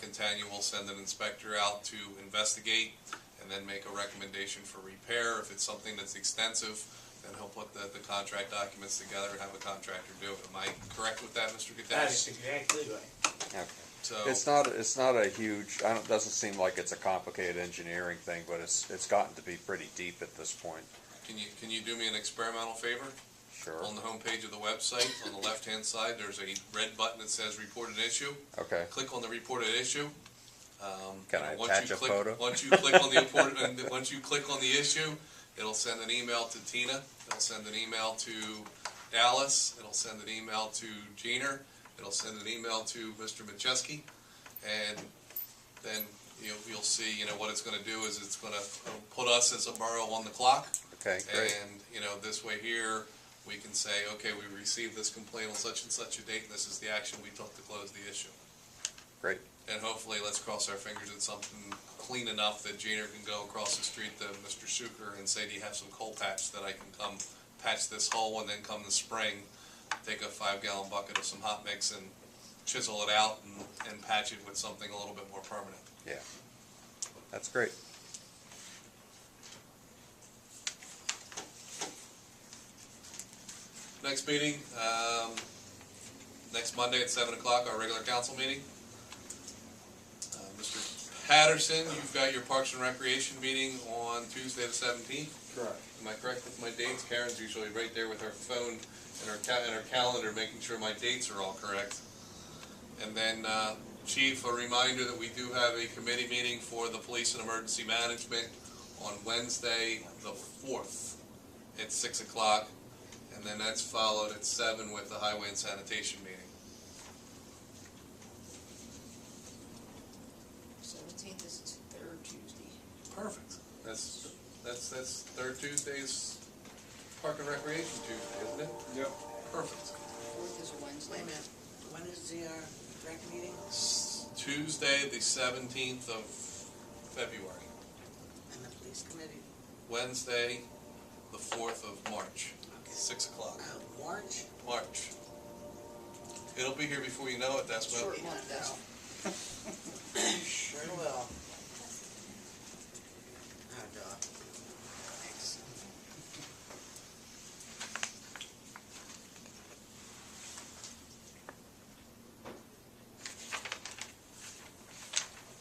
Catania will send an inspector out to investigate and then make a recommendation for repair. If it's something that's extensive, then he'll put the contract documents together and have a contractor do it. Am I correct with that, Mr. Catania? That's exactly right. Okay. So, It's not a huge, doesn't seem like it's a complicated engineering thing, but it's gotten to be pretty deep at this point. can you do me an experimental favor? Sure. On the homepage of the website, on the left-hand side, there's a red button that says Report an Issue. Okay. Click on the Report an Issue. Can I Once attach you a click- photo? Once you click on the important, once you click on the issue, it'll send an email to Tina. It'll send an email to Dallas. It'll send an email to Jeaner. It'll send an email to Mr. Macheski. And then you'll see, what it's gonna do is it's gonna put us as a borough on the clock. Okay, great. And, this way here, we can say, okay, we received this complaint on such and such a date, and this is the action we took to close the issue. Great. And hopefully, let's cross our fingers at something clean enough that Jeaner can go across the street to Mr. Suker and say, do you have some coal patch that I can come patch this hole, and then come the spring, take a 5-gallon bucket of some hot mix and chisel it out and patch it with something a little bit more permanent. Yeah. That's great. Next meeting, next Monday at 7 o'clock, our regular council meeting. Mr. Patterson, you've got your Parks and Recreation meeting on Tuesday the 17th. Correct. Am I correct with my dates? Karen's usually right there with her phone and her calendar, making sure my dates are all correct. And then, Chief, a reminder that we do have a committee meeting for the Police and Emergency Management on Wednesday the 4th at 6 o'clock. And then that's followed at 7 with the Highway and Sanitation meeting. 17th is third Tuesday. Perfect. That's third Tuesday's Park and Recreation Tuesday, isn't it? Yep. Perfect. 4th is Wednesday. Wait a minute, when is the, rec meeting? Tuesday, the 17th of February. And the police committee? Wednesday, the 4th of March, 6 o'clock. March? March. It'll be here before you know it, that's what. Short month now. Sure will. Oh, God. Thanks.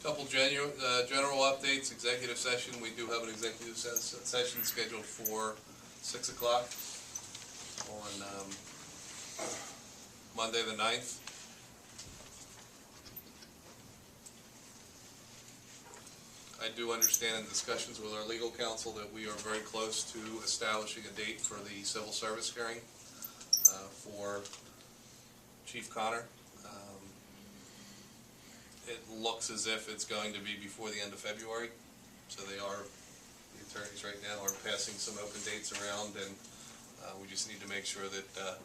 Couple general updates, executive session. We do have an executive session scheduled for 6 o'clock on Monday the 9th. I do understand in discussions with our legal counsel that we are very close to establishing a date for the civil service hearing for Chief Connor. It looks as if it's going to be before the end of February, so the attorneys right now are passing some open dates around, and we just need to make sure that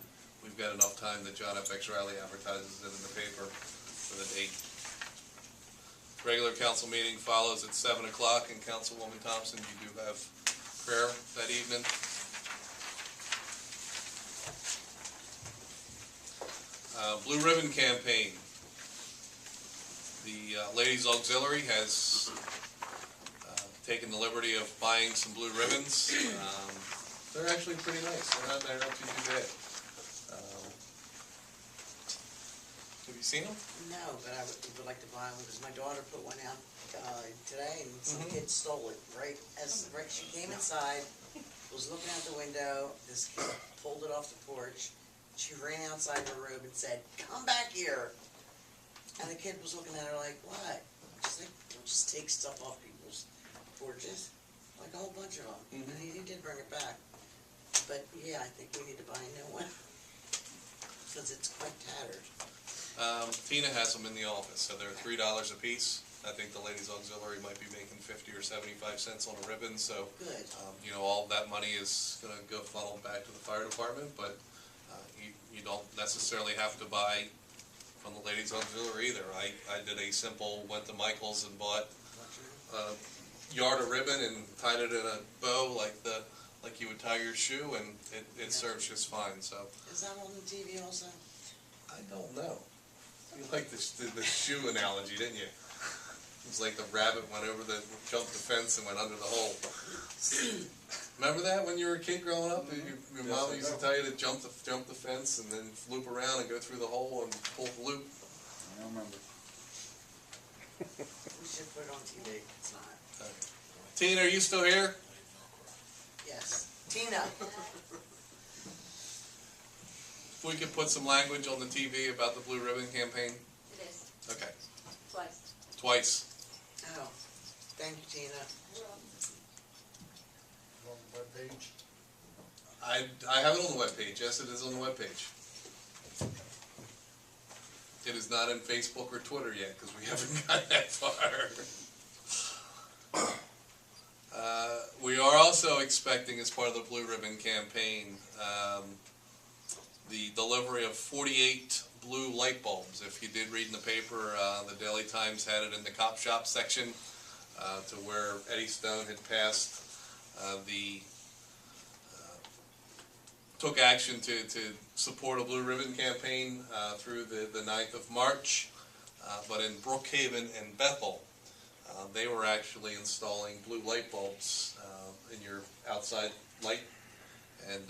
we've got enough time that John F. X. Riley advertises it in the paper for the date. Regular council meeting follows at 7 o'clock, and Councilwoman Thompson, you do have prayer that evening. Blue Ribbon Campaign. The Ladies Auxiliary has taken the liberty of buying some blue ribbons. They're actually pretty nice. They're not too bad. Have you seen them? No, but I would like to buy one, because my daughter put one out today, and some kid stole it, right she came inside, was looking out the window, this kid pulled it off the porch, she ran outside her room and said, "Come back here!" And the kid was looking at her like, "What?" She's like, "Don't just take stuff off people's porches." Like a whole bunch of them. And he did bring it back. But yeah, I think we need to buy a new one, because it's quite tattered. Tina has them in the office, so they're $3 a piece. I think the Ladies Auxiliary might be making 50 or 75 cents on a ribbon, so Good. all of that money is going to go funneled back to the fire department. But You don't necessarily have to buy from the ladies auxiliary either. I did a simple, went to Michael's and bought a yard of ribbon and tied it in a bow like you would tie your shoe, and it serves just fine, so. Is that on the TV also? I don't know. You liked the shoe analogy, didn't you? It was like the rabbit jumped the fence and went under the hole. Remember that when you were a kid growing up? Your mom used to tell you to jump the fence and then loop around and go through the hole and pull the loop. I don't remember. We should put it on TV. It's not. Tina, are you still here? Yes. Tina. If we could put some language on the TV about the Blue Ribbon Campaign? It is, Okay. twice. Twice. Oh, thank you, Tina. On the webpage. I have it on the webpage. Yes, it is on the webpage. It is not in Facebook or Twitter yet, because we haven't gotten that far. We are also expecting, as part of the Blue Ribbon Campaign, the delivery of 48 blue light bulbs. If you did read in the paper, the Daily Times had it in the cop shop section, to where Eddystone had passed took action to support a Blue Ribbon Campaign through the 9th of March. But in Brookhaven and Bethel, they were actually installing blue light bulbs in your outside light. And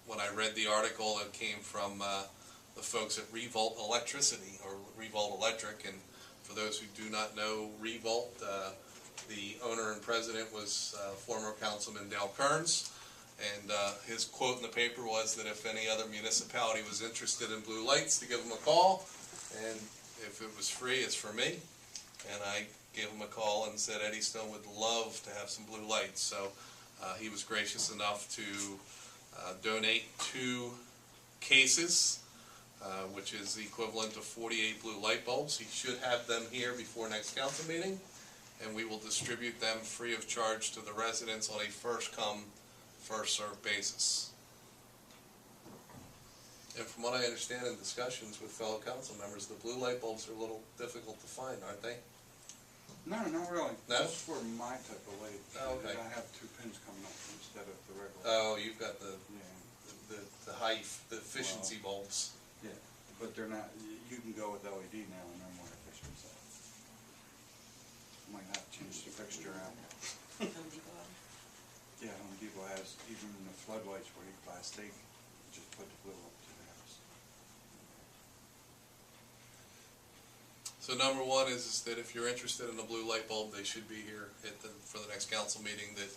when I read the article, it came from the folks at Revolt Electricity, or Revolt Electric. And for those who do not know Revolt, the owner and president was former Councilman Dale Kearns. And his quote in the paper was that if any other municipality was interested in blue lights, to give him a call. And if it was free, it's for me. And I gave him a call and said Eddystone would love to have some blue lights. So he was gracious enough to donate 2 cases, which is the equivalent of 48 blue light bulbs. He should have them here before next council meeting, and we will distribute them free of charge to the residents on a first-come, first-served basis. And from what I understand in discussions with fellow council members, the blue light bulbs are a little difficult to find, aren't they? No, not really. No? Just for my type of light. Oh, okay. I have 2 pins coming up instead of the regular. Oh, you've got the Yeah, the efficiency bulbs. yeah, but they're not, you can go with LED now and they're more efficient, so. Might have to change the fixture out. Home Depot. Yeah, Home Depot has, even the floodlights where you buy a steak, just put the blue up to the house. So number one is that if you're interested in a blue light bulb, they should be here for the next council meeting, that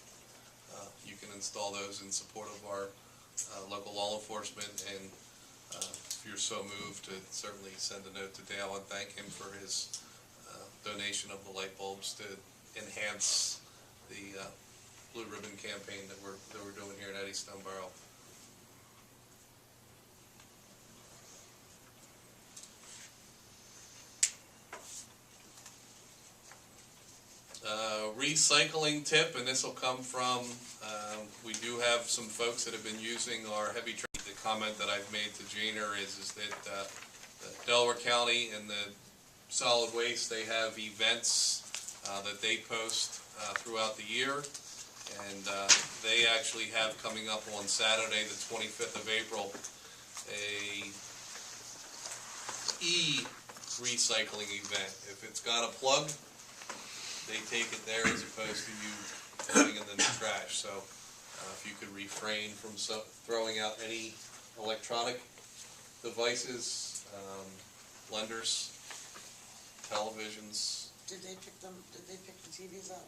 you can install those in support of our local law enforcement. And if you're so moved, to certainly send a note to Dale and thank him for his donation of the light bulbs to enhance the Blue Ribbon Campaign that we're doing here in Eddystone Borough. Recycling tip, and this will come from, we do have some folks that have been using our heavy truck. The comment that I've made to Janer is that Delaware County and the solid waste, they have events that they post throughout the year, and they actually have coming up on Saturday, the 25th of April, a e-recycling event. If it's got a plug, they take it there as opposed to you putting in the trash. So if you could refrain from throwing out any electronic devices, blenders, televisions. Did they pick the TVs up?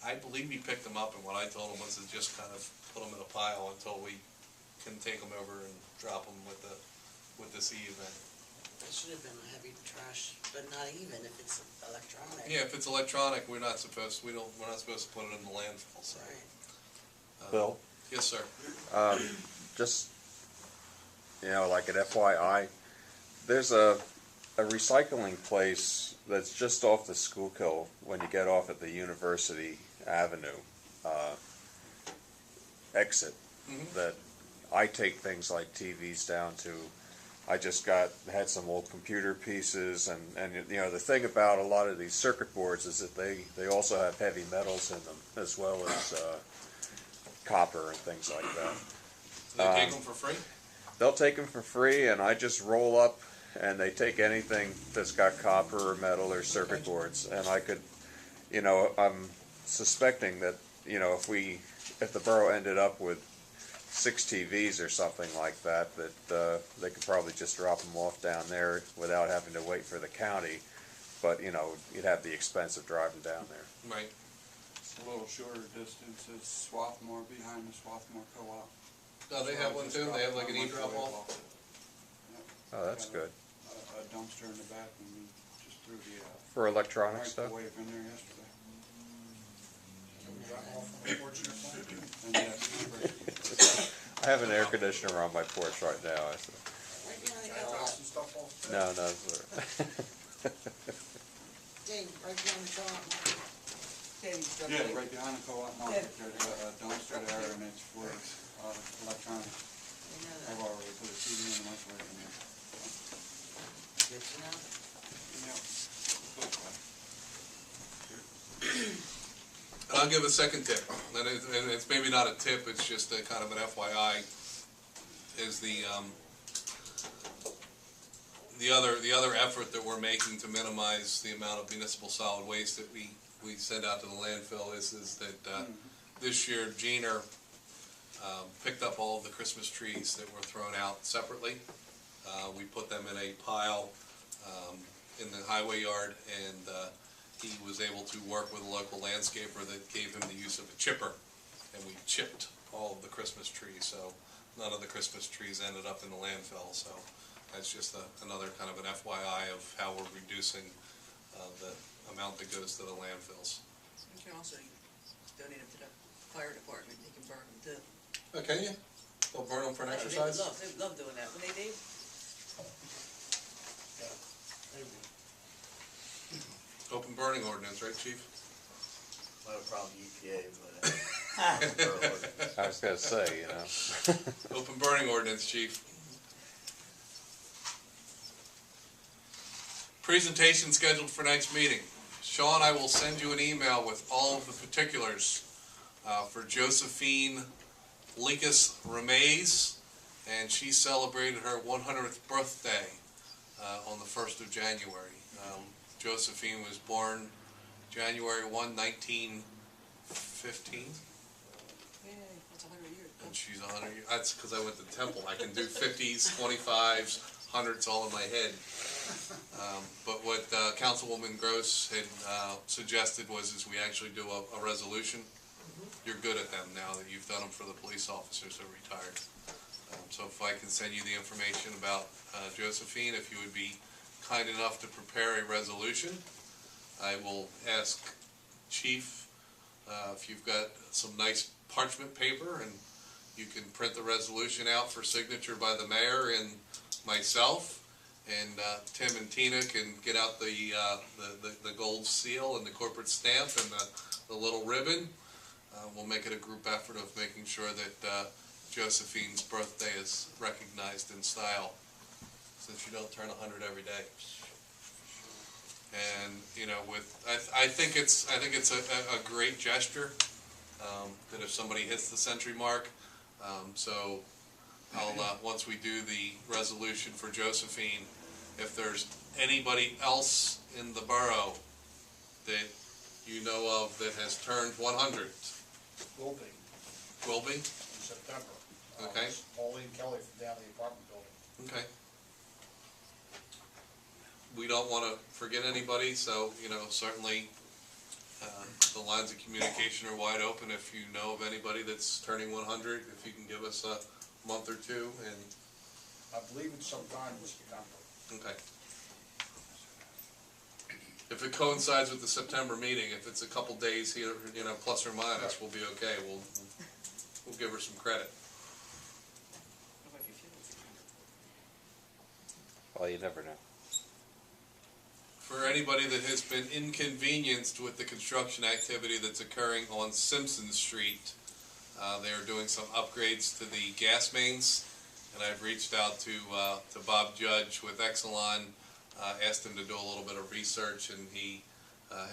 I believe we picked them up, and what I told them was to just kind of put them in a pile until we can take them over and drop them with this e-event. It should have been a heavy trash, but not even if it's electronic. Yeah, if it's electronic, we're not supposed to put it in the landfill. So. Right. Bill? Yes, sir. Just, like at FYI, there's a recycling place that's just off the Schuylkill when you get off at the University Avenue exit, that I take things like TVs down to. I just had some old computer pieces, and you know, the thing about a lot of these circuit boards is that they also have heavy metals in them, as well as copper and things like that. They take them for free? They'll take them for free, and I just roll up, and they take anything that's got copper or metal or circuit boards, and I could, you know, I'm suspecting that, you know, if the borough ended up with 6 TVs or something like that, they could probably just drop them off down there without having to wait for the county. But, you know, you'd have the expense of driving down there. Right. It's a little shorter distance, it's Swarthmore, behind the Swarthmore Co-op. No, they have one too, they have like an e-drop off? Oh, that's good. A dumpster in the back, and we just threw the For electronic stuff? microwave in there yesterday. Can we drop off on the porch or something? And yes, I have an air conditioner on my porch right now. Right behind the Can I drop co-op. some stuff off? No, sir. Dave, right behind the co-op. yeah, right behind the co-op market, there's a dumpster there, and it's for electronics. You know I've that. already put a TV in the microwave in there. Good to know. Yeah. And I'll give a second tip, and it's maybe not a tip, it's just a kind of an FYI, is the other effort that we're making to minimize the amount of municipal solid waste that we send out to the landfill is that this year Jeaner picked up all of the Christmas trees that were thrown out separately. We put them in a pile in the highway yard, and he was able to work with a local landscaper that gave him the use of a chipper, and we chipped all of the Christmas trees, so none of the Christmas trees ended up in the landfill. So that's just another kind of an FYI of how we're reducing the amount that goes to the landfills. You can also donate them to the fire department, they can burn them too. Okay, yeah. They'll burn them for an exercise? They love doing that, when they do. Yeah, maybe. Open burning ordinance, right, Chief? Not a problem, EPA, but. I was going to say, you know. Open burning ordinance, Chief. Presentation scheduled for next meeting. Sean, I will send you an email with all of the particulars for Josephine Likas Ramez, and she celebrated her 100th birthday on the 1st of January. Josephine was born January 1, 1915. Yay, that's 100 years. And she's 100 years. That's because I went to Temple. I can do 50s, 25s, 100s all in my head. But what Councilwoman Gross had suggested was we actually do a resolution. You're good at them now that you've done them for the police officers who are retired. So if I can send you the information about Josephine, if you would be kind enough to prepare a resolution, I will ask Chief if you've got some nice parchment paper, and you can print the resolution out for signature by the mayor and myself, and Tim and Tina can get out the gold seal and the corporate stamp and the little ribbon. We'll make it a group effort of making sure that Josephine's birthday is recognized in style, since you don't turn 100 every day. And you know, I think it's a great gesture that if somebody hits the century mark. So I'll once we do the resolution for Josephine, if there's anybody else in the borough that you know of that has turned 100, Will be, will be? in September. Okay. Pauline Kelly from down the apartment building. Okay. We don't want to forget anybody, so, you know, certainly the lines of communication are wide open. If you know of anybody that's turning 100, if you can give us a month or two, and, I believe it's sometime in September. okay. If it coincides with the September meeting, if it's a couple days here, you know, plus or minus, we'll be okay. We'll give her some credit. What about if you feel it's a Well, you never know. For anybody that has been inconvenienced with the construction activity that's occurring on Simpson Street, they are doing some upgrades to the gas mains, and I've reached out to Bob Judge with Exelon, asked him to do a little bit of research, and he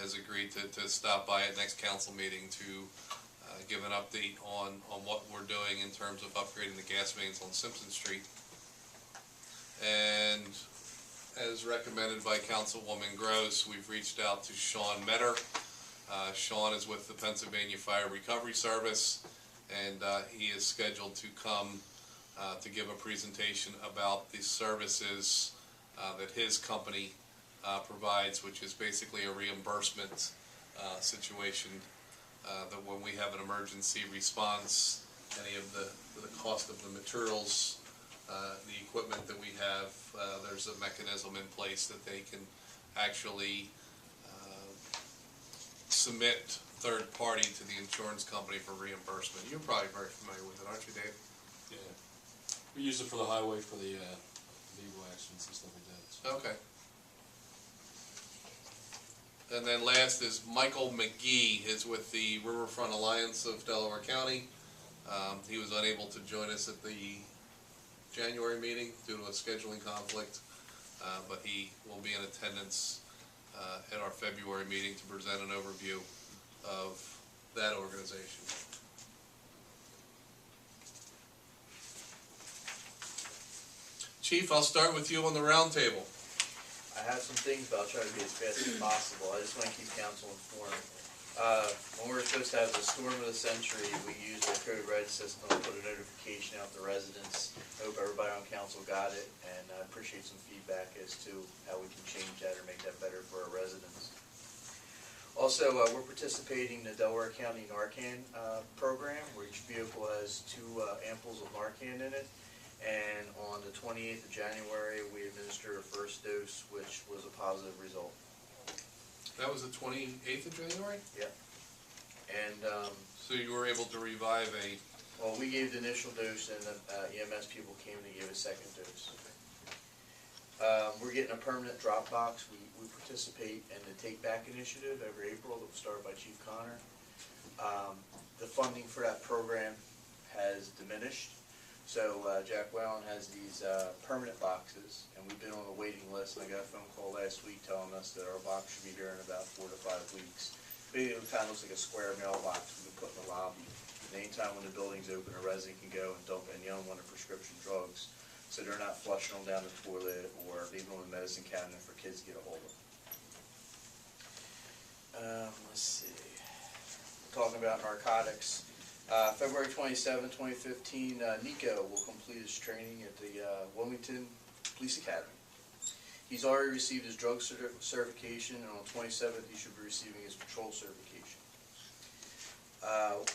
has agreed to stop by at next council meeting to give an update on what we're doing in terms of upgrading the gas mains on Simpson Street. And as recommended by Councilwoman Gross, we've reached out to Sean Metter. Sean is with the Pennsylvania Fire Recovery Service, and he is scheduled to come to give a presentation about the services that his company provides, which is basically a reimbursement situation that when we have an emergency response, any of the cost of the materials, the equipment that we have, there's a mechanism in place that they can actually submit third party to the insurance company for reimbursement. You're probably very familiar with it, aren't you, Dave? Yeah. We use it for the highway for the legal accidents and stuff like that. So. Okay. And then last is Michael McGee, is with the Riverfront Alliance of Delaware County. He was unable to join us at the January meeting due to a scheduling conflict, but he will be in attendance at our February meeting to present an overview of that organization. Chief, I'll start with you on the roundtable. I have some things, but I'll try to be as fast as possible. I just want to keep council informed. When we were supposed to have the storm of the century, we used the code red system to put a notification out to residents. I hope everybody on council got it, and I appreciate some feedback as to how we can change that or make that better for our residents. Also, we're participating in the Delaware County Narcan program, where each vehicle has 2 ampoules of Narcan in it. And on the 28th of January, we administered our first dose, which was a positive result. That was the 28th of January? Yep. And so you were able to revive a... Well, we gave the initial dose, and the EMS people came to give a second dose. We're getting a permanent drop box. We participate in the Take Back initiative every April that was started by Chief Connor. The funding for that program has diminished. So Jack Whalen has these permanent boxes, and we've been on a waiting list. And I got a phone call last week telling us that our box should be here in about 4 to 5 weeks. It kind of looks like a square mailbox we can put in the lobby. And anytime when the building's open, a resident can go and dump any unwanted prescription drugs, so they're not flushing them down the toilet or leaving them in the medicine cabinet for kids to get a hold of. Let's see. We're talking about narcotics. February 27, 2015, Nico will complete his training at the Wilmington Police Academy. He's already received his drug certification, and on 27th he should be receiving his patrol certification.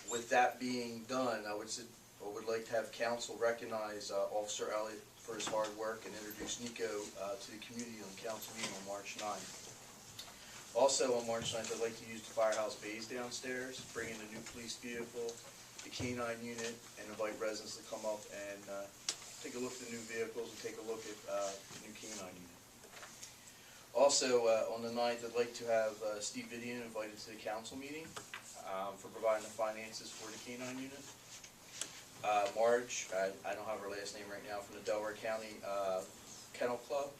With that being done, I would like to have council recognize Officer Elliott for his hard work and introduce Nico to the community on the council meeting on March 9th. Also on March 9th, I'd like to use the firehouse bays downstairs, bring in a new police vehicle, the K-9 unit, and invite residents to come up and take a look at the new vehicles and take a look at the new K-9 unit. Also, on the 9th, I'd like to have Steve Vidian invited to the council meeting for providing the finances for the K-9 unit. Marge, I don't have her last name right now, from the Delaware County Kennel Club.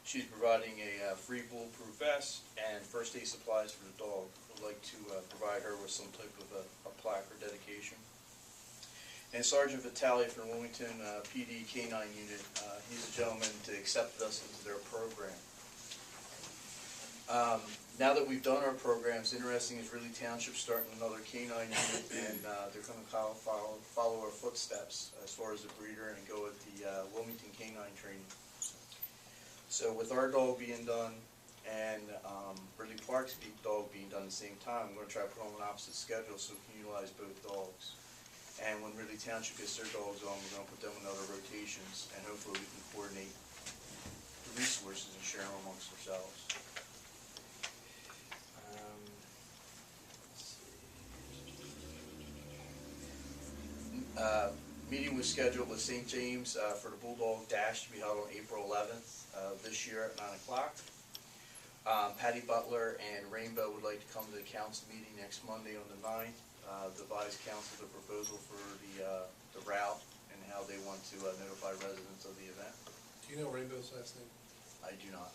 She's providing a free bulletproof vest and first aid supplies for the dog. I'd like to provide her with some type of a plaque or dedication. And Sergeant Vitale from Wilmington PD K-9 unit, he's a gentleman to accept us into their program. Now that we've done our programs, interesting is Ridley Township starting another K-9 unit, and they're going to follow our footsteps as far as the breeder and go with the Wilmington K-9 training. So with our dog being done and Ridley Park's dog being done at the same time, I'm going to try to put on an opposite schedule so we can utilize both dogs. And when Ridley Township gets their dogs on, we're going to put them in other rotations, and hopefully we can coordinate the resources and share them amongst ourselves. Meeting was scheduled with St. James for the Bulldog Dash to be held on April 11th this year at 9 o'clock. Patty Butler and Rainbow would like to come to the council meeting next Monday on the 9th. Devise council the proposal for the route and how they want to notify residents of the event. Do you know Rainbow's last name? I do not.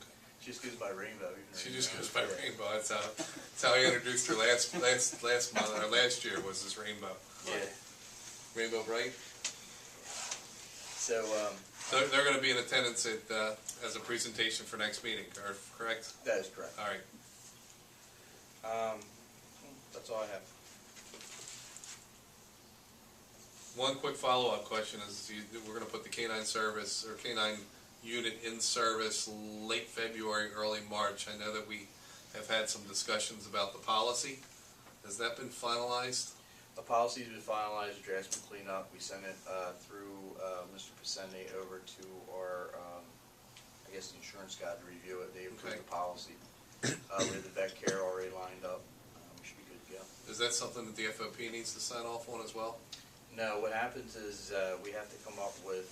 Okay. She just goes by Rainbow. Even She her just name. goes by Rainbow. That's how I introduced her last month or last year was this Rainbow. Yeah. Rainbow Bright. So, They're going to be in attendance at as a presentation for next meeting. Correct? that is correct. All right. That's all I have. One quick follow-up question is, we're going to put the canine service, or canine unit in service late February, early March. I know that we have had some discussions about the policy. Has that been finalized? The policy's been finalized, the draft's been cleaned up. We sent it through Mr. Pacende over to our, I guess, the insurance guy to review it. They approved Okay. the policy. We have the vet care already lined up. We should be good to go. Is that something that the FOP needs to sign off on as well? No, what happens is we have to come up with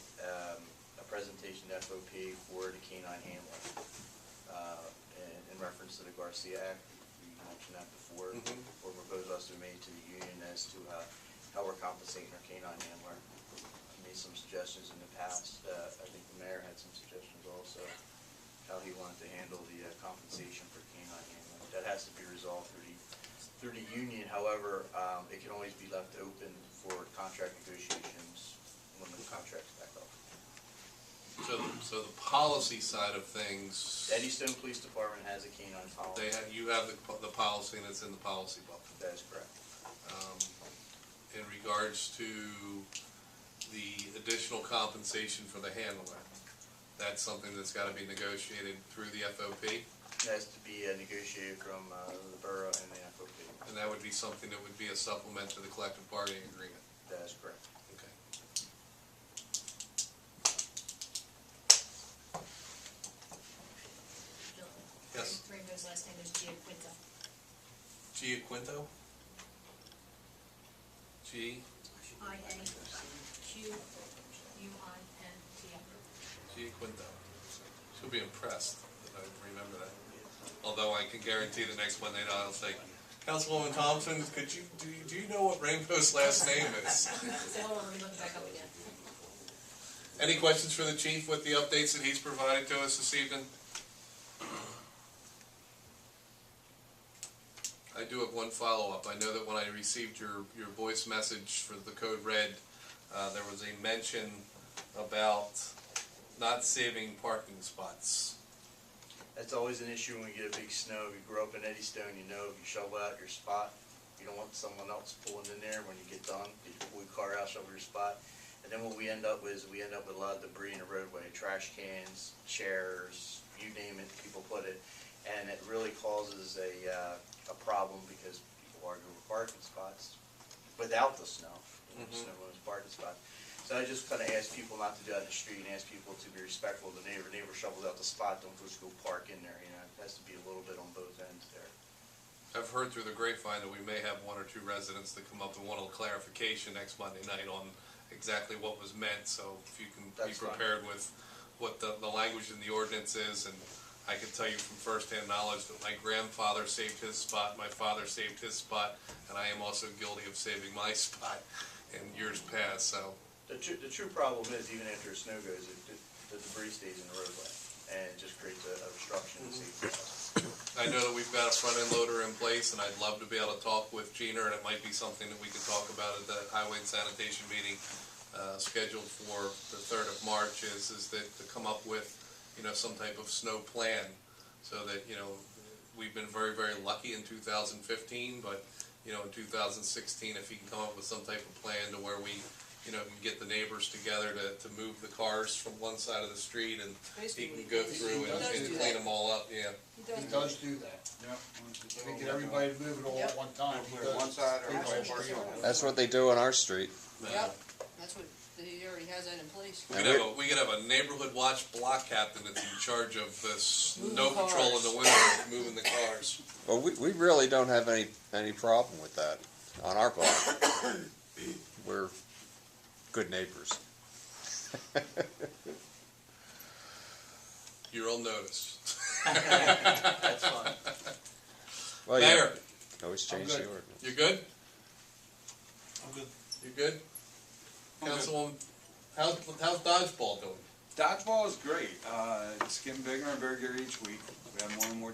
a presentation to FOP for the canine handler in reference to the Garcia Act. We mentioned that before. Mhm. Or proposal has to be made to the union as to how we're compensating our canine handler. I made some suggestions in the past. I think the mayor had some suggestions also, how he wanted to handle the compensation for canine handler. That has to be resolved through the union. However, it can always be left open for contract negotiations when the contract's back up. So the policy side of things, The Eddystone Police Department has a canine policy. you have the policy and it's in the policy book. That is correct. In regards to the additional compensation for the handler, that's something that's got to be negotiated through the FOP, It has to be negotiated from the Borough and the FOP. and that would be something that would be a supplement to the collective bargaining agreement. That is correct. Okay. Yes. Rainbow's last name is Giaquinta. Giaquinto? Giaquinto. Giaquinto. She'll be impressed that I remember that. Although I can guarantee the next Monday night I'll say, Councilwoman Thompson, do you know what Rainbow's last name is? So hold on, let me look it back up again. Any questions for the chief with the updates that he's provided to us this evening? I do have one follow-up. I know that when I received your voice message for the Code Red, there was a mention about not saving parking spots. That's always an issue when we get a big snow. If you grew up in Eddystone, you know if you shovel out your spot, you don't want someone else pulling in there when you get done. You pull your car out, shovel your spot. And then what we end up with is we end up with a lot of debris in the roadway, trash cans, chairs, you name it, people put it. And it really causes a problem because people argue over parking spots without the snow. Snow on those parking spots. So I just kind of ask people not to do that in the street and ask people to be respectful of the neighbor. Neighbor shovels out the spot, don't just go park in there, you know. It has to be a little bit on both ends there. I've heard through the grapevine that we may have one or two residents that come up and want a clarification next Monday night on exactly what was meant. So if you can be That's fine. prepared with what the language in the ordinance is, and I can tell you from firsthand knowledge that my grandfather saved his spot, my father saved his spot, and I am also guilty of saving my spot in years past. So The true problem is even after snow goes, the debris stays in the roadway and it just creates a obstruction and safety hazard. I know that we've got a front end loader in place, and I'd love to be able to talk with Gina, and it might be something that we could talk about at the Highway and Sanitation meeting scheduled for the 3rd of March. Is that to come up with, some type of snow plan, so that we've been very, very lucky in 2015, but in 2016, if you can come up with some type of plan to where we can get the neighbors together to move the cars from one side of the street, and he can go through and clean them all up, yeah. He does do that. They get everybody to move it all at one time. He Put it does. one side or Pretty one much. part. That's what they do on our street. Yep, that's what, he already has that in place. We could have a neighborhood watch block captain that's in charge of the snow Moving patrol in cars. the winter, moving the cars. Well, we really don't have any problem with that on our block. We're good neighbors. You're on notice. That's fine. Well, Mayor, always change I'm the good. ordinance. you good? I'm good. You good? Councilwoman, how's dodgeball doing? Dodgeball is great. It's getting bigger and bigger each week. We have more and more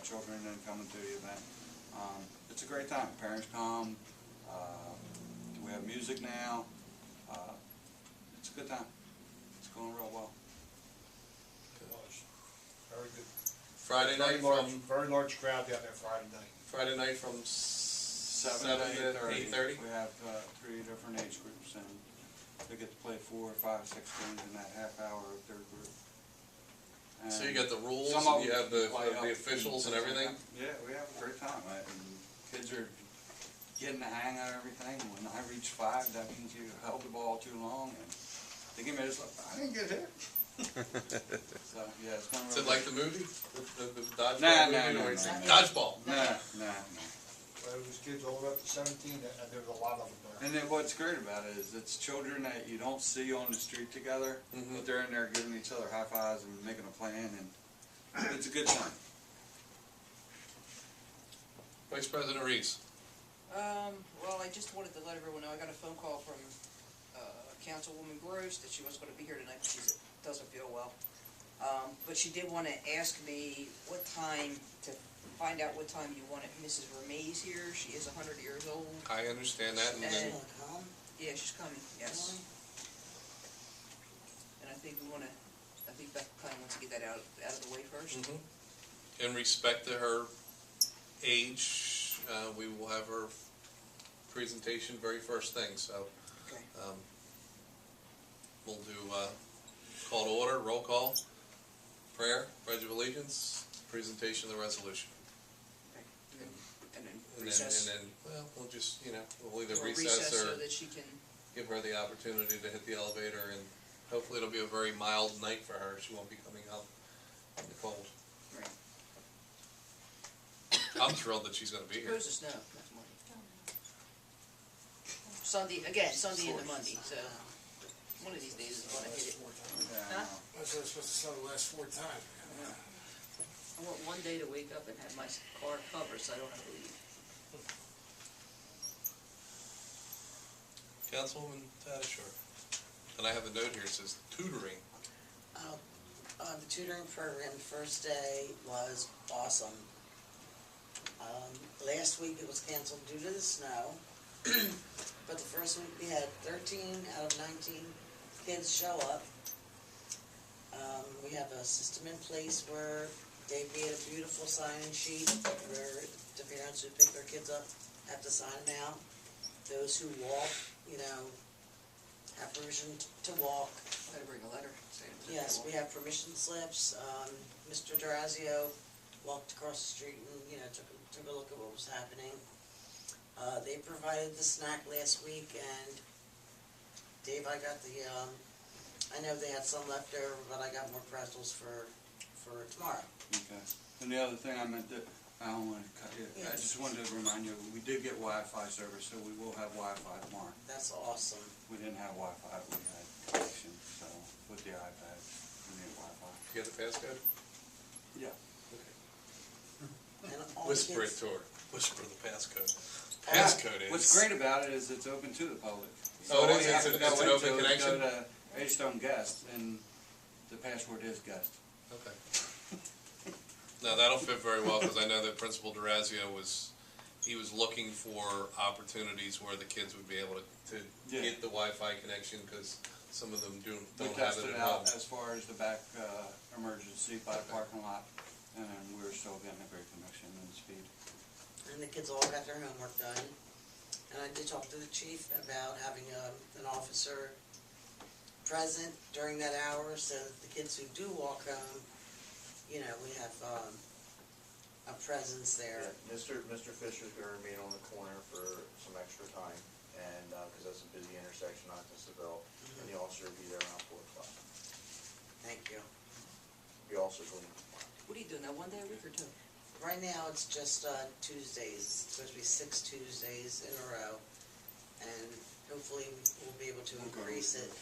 children coming to the event. It's a great time. Parents come. We have music now. It's a good time. It's going real well. Very good. Friday night Very large crowd down there Friday night. Friday night from 7 to 8:30? We have 3 different age groups, and they get to play 4, 5, 6 games in that half hour of their group. And So you got the rules, some of and you them have the play up officials and things like everything? that. Yeah, we have a great time. And kids are getting the hang of everything. When I reach 5, that means you held the ball too long, and they give me this look, I didn't get hit. So, yeah, it's going Is it like the movie? The dodgeball Nah, movie? Or nah. Dodgeball? Nah. Well, it was kids all the way up to 17, and there's a lot of them there. And then what's great about it is it's children that you don't see on the street together, but they're in there giving each other high fives and making a plan, and it's a good time. Vice President Reese. Well, I just wanted to let everyone know, I got a phone call from Councilwoman Gross that she wasn't gonna be here tonight, but she doesn't feel well. But she did wanna ask me what time, to find out what time you wanted Mrs. Remaze here. She is 100 years old. I understand that, and then, Yeah, she's coming, yes. And I think Beth kinda wants to get that out of the way first. in respect to her age, we will have her presentation very first thing, so. Okay. We'll do, call to order, roll call, prayer, pledge of allegiance, presentation of the resolution. And then And recess. then, well, we'll just, we'll either Or recess so or that she can, give her the opportunity to hit the elevator, and hopefully it'll be a very mild night for her. She won't be coming out in the cold. right. I'm thrilled that she's gonna be here. Supposed to snow next morning. Sunday into Monday, so one of these days is gonna hit it. Huh? That's supposed to snow the last 4 times. I want one day to wake up and have my car covered so I don't have to leave. Councilwoman Tatasciore. And I have a note here that says tutoring. The tutoring program, first day was awesome. Last week it was canceled due to the snow, but the first week we had 13 out of 19 kids show up. We have a system in place where they made a beautiful sign-in sheet where the parents who pick their kids up have to sign them out. Those who walk, have permission to walk. I had to bring a letter saying. Yes, we have permission slips. Mr. Durazio walked across the street and, took a look at what was happening. They provided the snack last week, and Dave, I got I know they had some left over, but I got more pretzels for tomorrow. Okay. And the other thing I don't want to cut you, I just wanted to remind you, we did get Wi-Fi service, so we will have Wi-Fi tomorrow. That's awesome. We didn't have Wi-Fi, we had connection, so with the iPad, we need Wi-Fi. You got the passcode? Yeah. And all the Whisper it kids- to her. Whisper the passcode. Passcode is. What's great about it is it's open to the public. Oh, it all is? you have It's to an go open into is connection? Go to Eddystone Guest, and the password is guest. Okay. No, that'll fit very well, because I know that Principal Durazio was looking for opportunities where the kids would be able to Yeah. get the Wi-Fi connection, because some of them We don't have tested it it at home. out as far as the back emergency by the parking lot, and we're still getting a great connection and speed. And the kids all got their homework done. And I did talk to the chief about having an officer present during that hour, so that the kids who do walk home, we have a presence there. Mr. Fisher's gonna remain on the corner for some extra time, and, cause that's a busy intersection on Seville, and the officer will be there around 4 o'clock. Thank you. He also going to. What are you doing, that one day a week or two? Right now, it's just Tuesdays. It's supposed to be 6 Tuesdays in a row. And hopefully we'll be able to increase it.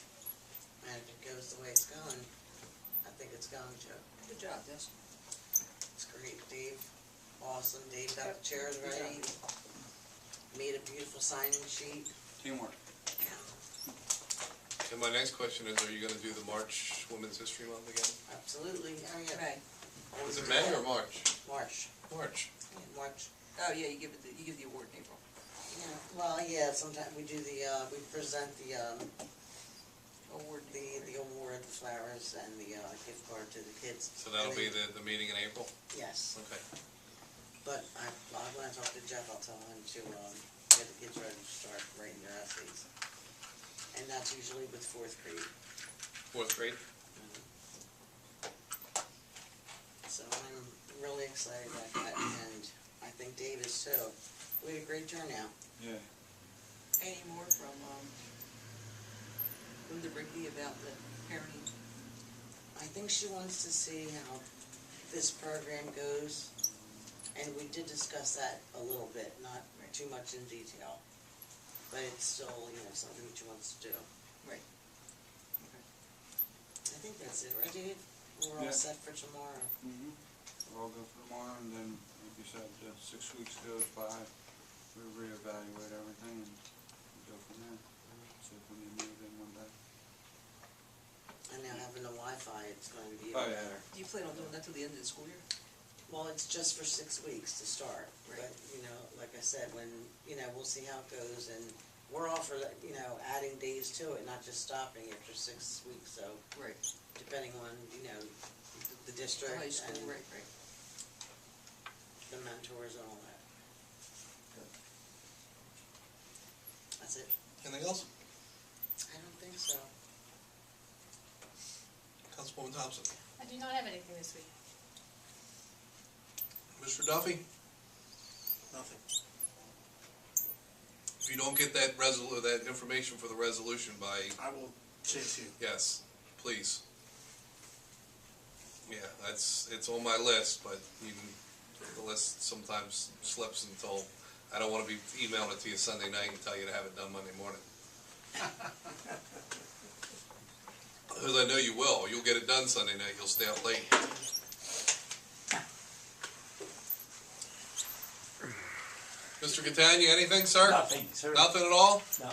And if it goes the way it's going, I think it's going to. Good job, Des. It's great, Dave. Awesome. Dave got the chairs ready. Made a beautiful sign-in sheet. Teamwork. And my next question is, are you gonna do the March Women's History Month again? Absolutely, oh yeah. May. Is it May or March? March, March. yeah, March. Oh, yeah, you give the award in April. Yeah, well, yeah, sometimes we do we present the Award. the award, the flowers, and the gift card to the kids. So that'll And be then- the meeting in April? Yes, Okay. but when I talk to Jeff, I'll tell him to get the kids ready to start writing their essays. And that's usually with fourth grade. Fourth grade? So I'm really excited about that, and I think Dave is too. We had a great turnout. Yeah. Any more from, Linda Rigby about the parenting? I think she wants to see how this program goes, and we did discuss that a little bit, not too much in detail. But it's still, something that she wants to do. Right. I think that's it, right, Dave? We're all Yeah. set for tomorrow. Mm-hmm. We'll all go for tomorrow, and then, like you said, 6 weeks goes by, we reevaluate everything, and we go from there. See if we need to move in one day. And now having the Wi-Fi, it's going to be Oh, even yeah. better. Do you plan on doing that till the end of the school year? Well, it's just for 6 weeks to start, Right. but, like I said, when, we'll see how it goes, and we're all for, adding days to it, not just stopping after 6 weeks, so, Right. depending on, the district High school, and right. the mentors and all that. That's it. Anything else? I don't think so. Councilwoman Thompson? I do not have anything this week. Mr. Duffy? Nothing. If you don't get that that information for the resolution by, I will chase you. yes, please. Yeah, it's on my list, but the list sometimes slips until, I don't wanna be emailing it to you Sunday night and tell you to have it done Monday morning. Because I know you will, you'll get it done Sunday night, you'll stay up late. Mr. Catania, anything, sir? Nothing, sir. Nothing at all? No.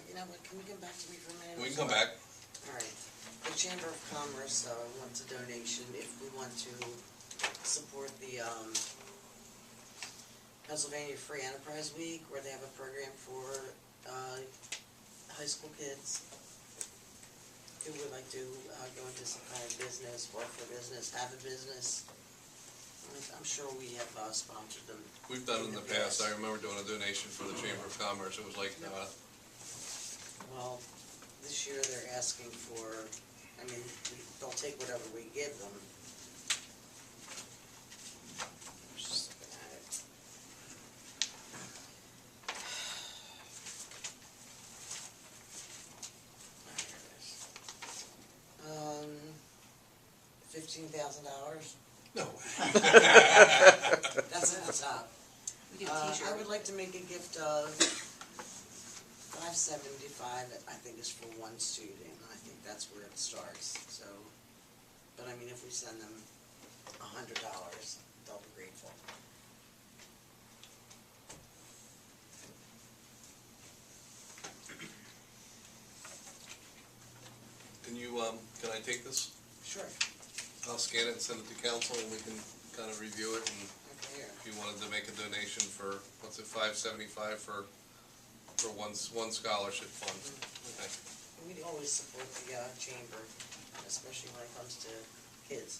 You know what, can we come back to me for a minute? We can come back. All right. The Chamber of Commerce wants a donation if we want to support the Pennsylvania Free Enterprise Week, where they have a program for high school kids who would like to go into some kind of business, work for business, have a business. I'm sure we have sponsored them. We've done it in the past. I remember doing a donation for the Chamber of Commerce. It was like, Well, this year they're asking for, they'll take whatever we give them. Just looking at it. There it is. $15,000. no. That's at the top. We get a t-shirt. I would like to make a gift of $575, I think is for one student. I think that's where it starts, so, but if we send them $100, they'll be grateful. Can I take this? Sure. I'll scan it and send it to council and we can kind of review it, and Okay, here. if you wanted to make a donation for, what's it, $575 for one scholarship fund. Okay. We always support the chamber, especially when it comes to kids.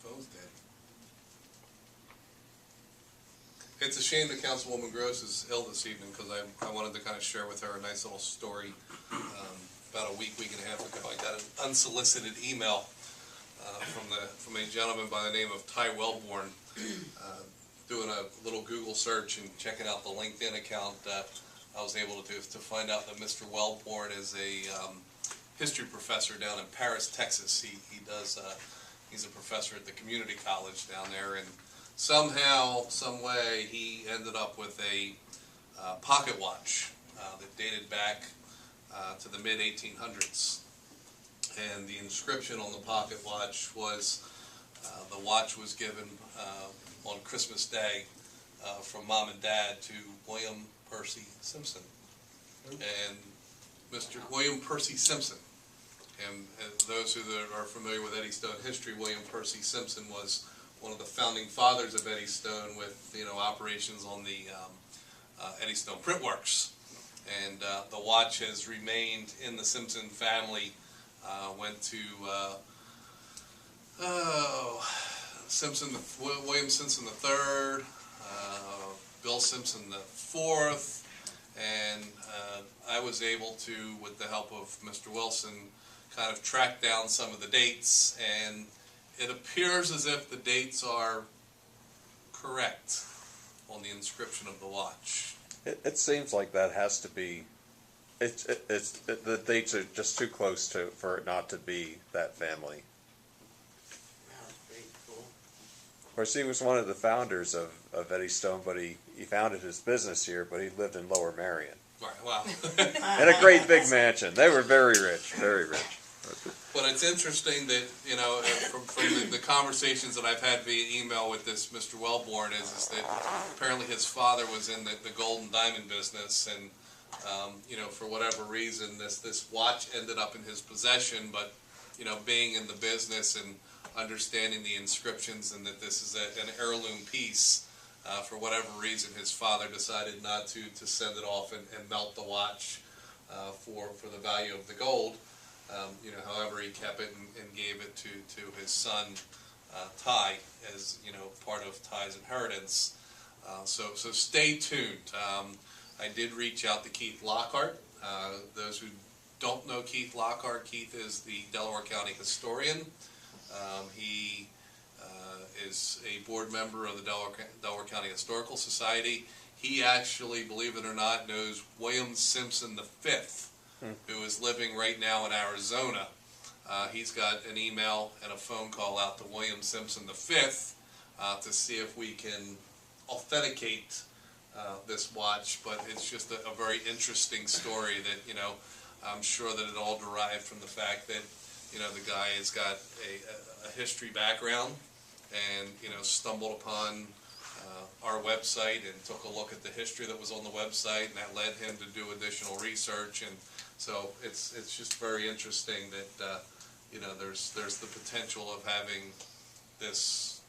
Phone's dead. It's a shame that Councilwoman Gross is ill this evening, because I wanted to kind of share with her a nice little story. About a week and a half ago, I got an unsolicited email from a gentleman by the name of Ty Wellborn. Doing a little Google search and checking out the LinkedIn account, I was able to find out that Mr. Wellborn is a history professor down in Paris, Texas. He's a professor at the community college down there, and somehow, some way, he ended up with a pocket watch that dated back to the mid-1800s. And the inscription on the pocket watch was, the watch was given on Christmas Day from Mom and Dad to William Percy Simpson. And Mr. William Percy Simpson. And those who are familiar with Eddystone history, William Percy Simpson was one of the founding fathers of Eddystone with, operations on the Eddystone Print Works. And the watch has remained in the Simpson family, went to William Simpson III, Bill Simpson IV, and I was able to, with the help of Mr. Wilson, kind of track down some of the dates, and it appears as if the dates are correct on the inscription of the watch. It seems like that has to be. The dates are just too close for it not to be that family. That was pretty cool. Of course, he was one of the founders of Eddystone, but he founded his business here, but he lived in Lower Merion. Right, wow. In a great big mansion. They were very rich, very rich. But it's interesting that, from the conversations that I've had via email with this Mr. Wellborn is that apparently his father was in the gold and diamond business, and, for whatever reason, this watch ended up in his possession, but, being in the business and understanding the inscriptions and that this is an heirloom piece, for whatever reason, his father decided not to send it off and melt the watch for the value of the gold. However, he kept it and gave it to his son, Ty, as, part of Ty's inheritance. So stay tuned. I did reach out to Keith Lockhart. Those who don't know Keith Lockhart, Keith is the Delaware County historian. He is a board member of the Delaware County Historical Society. He actually, believe it or not, knows William Simpson V, who is living right now in Arizona. He's got an email and a phone call out to William Simpson V to see if we can authenticate this watch, but it's just a very interesting story that, I'm sure that it all derived from the fact that, the guy has got a history background and, stumbled upon our website and took a look at the history that was on the website, and that led him to do additional research. And so it's just very interesting that there's the potential of having this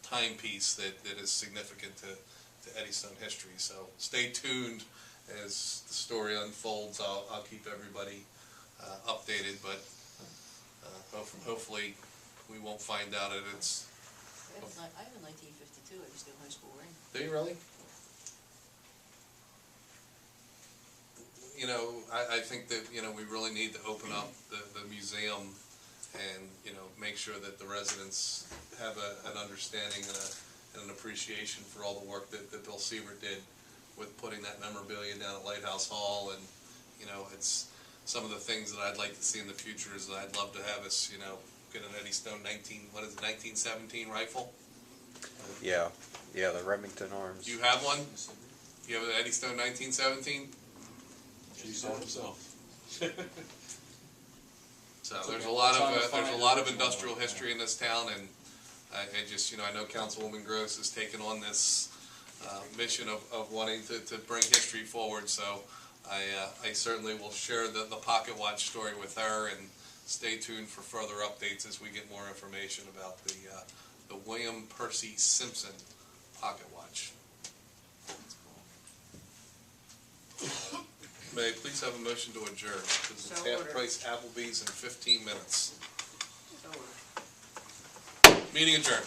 timepiece that is significant to Eddystone history. So stay tuned as the story unfolds. I'll keep everybody updated, but hopefully we won't find out that it's. I have a 1952 Eddystone High School ring. Do you really? I think that, we really need to open up the museum and, make sure that the residents have an understanding and an appreciation for all the work that Bill Siebert did with putting that memorabilia down at Lighthouse Hall. And, it's some of the things that I'd like to see in the future is that I'd love to have us, get an Eddystone 1917 rifle. Yeah, the Remington arms. Do you have one? You have an Eddystone 1917? He saw himself. So there's a lot of industrial history in this town, and I just, I know Councilwoman Gross has taken on this mission of wanting to bring history forward. So I certainly will share the pocket watch story with her, and stay tuned for further updates as we get more information about the William Percy Simpson pocket watch. May I please have a motion to adjourn? This is So half ordered. price Applebee's in 15 minutes. So ordered. Meeting adjourned.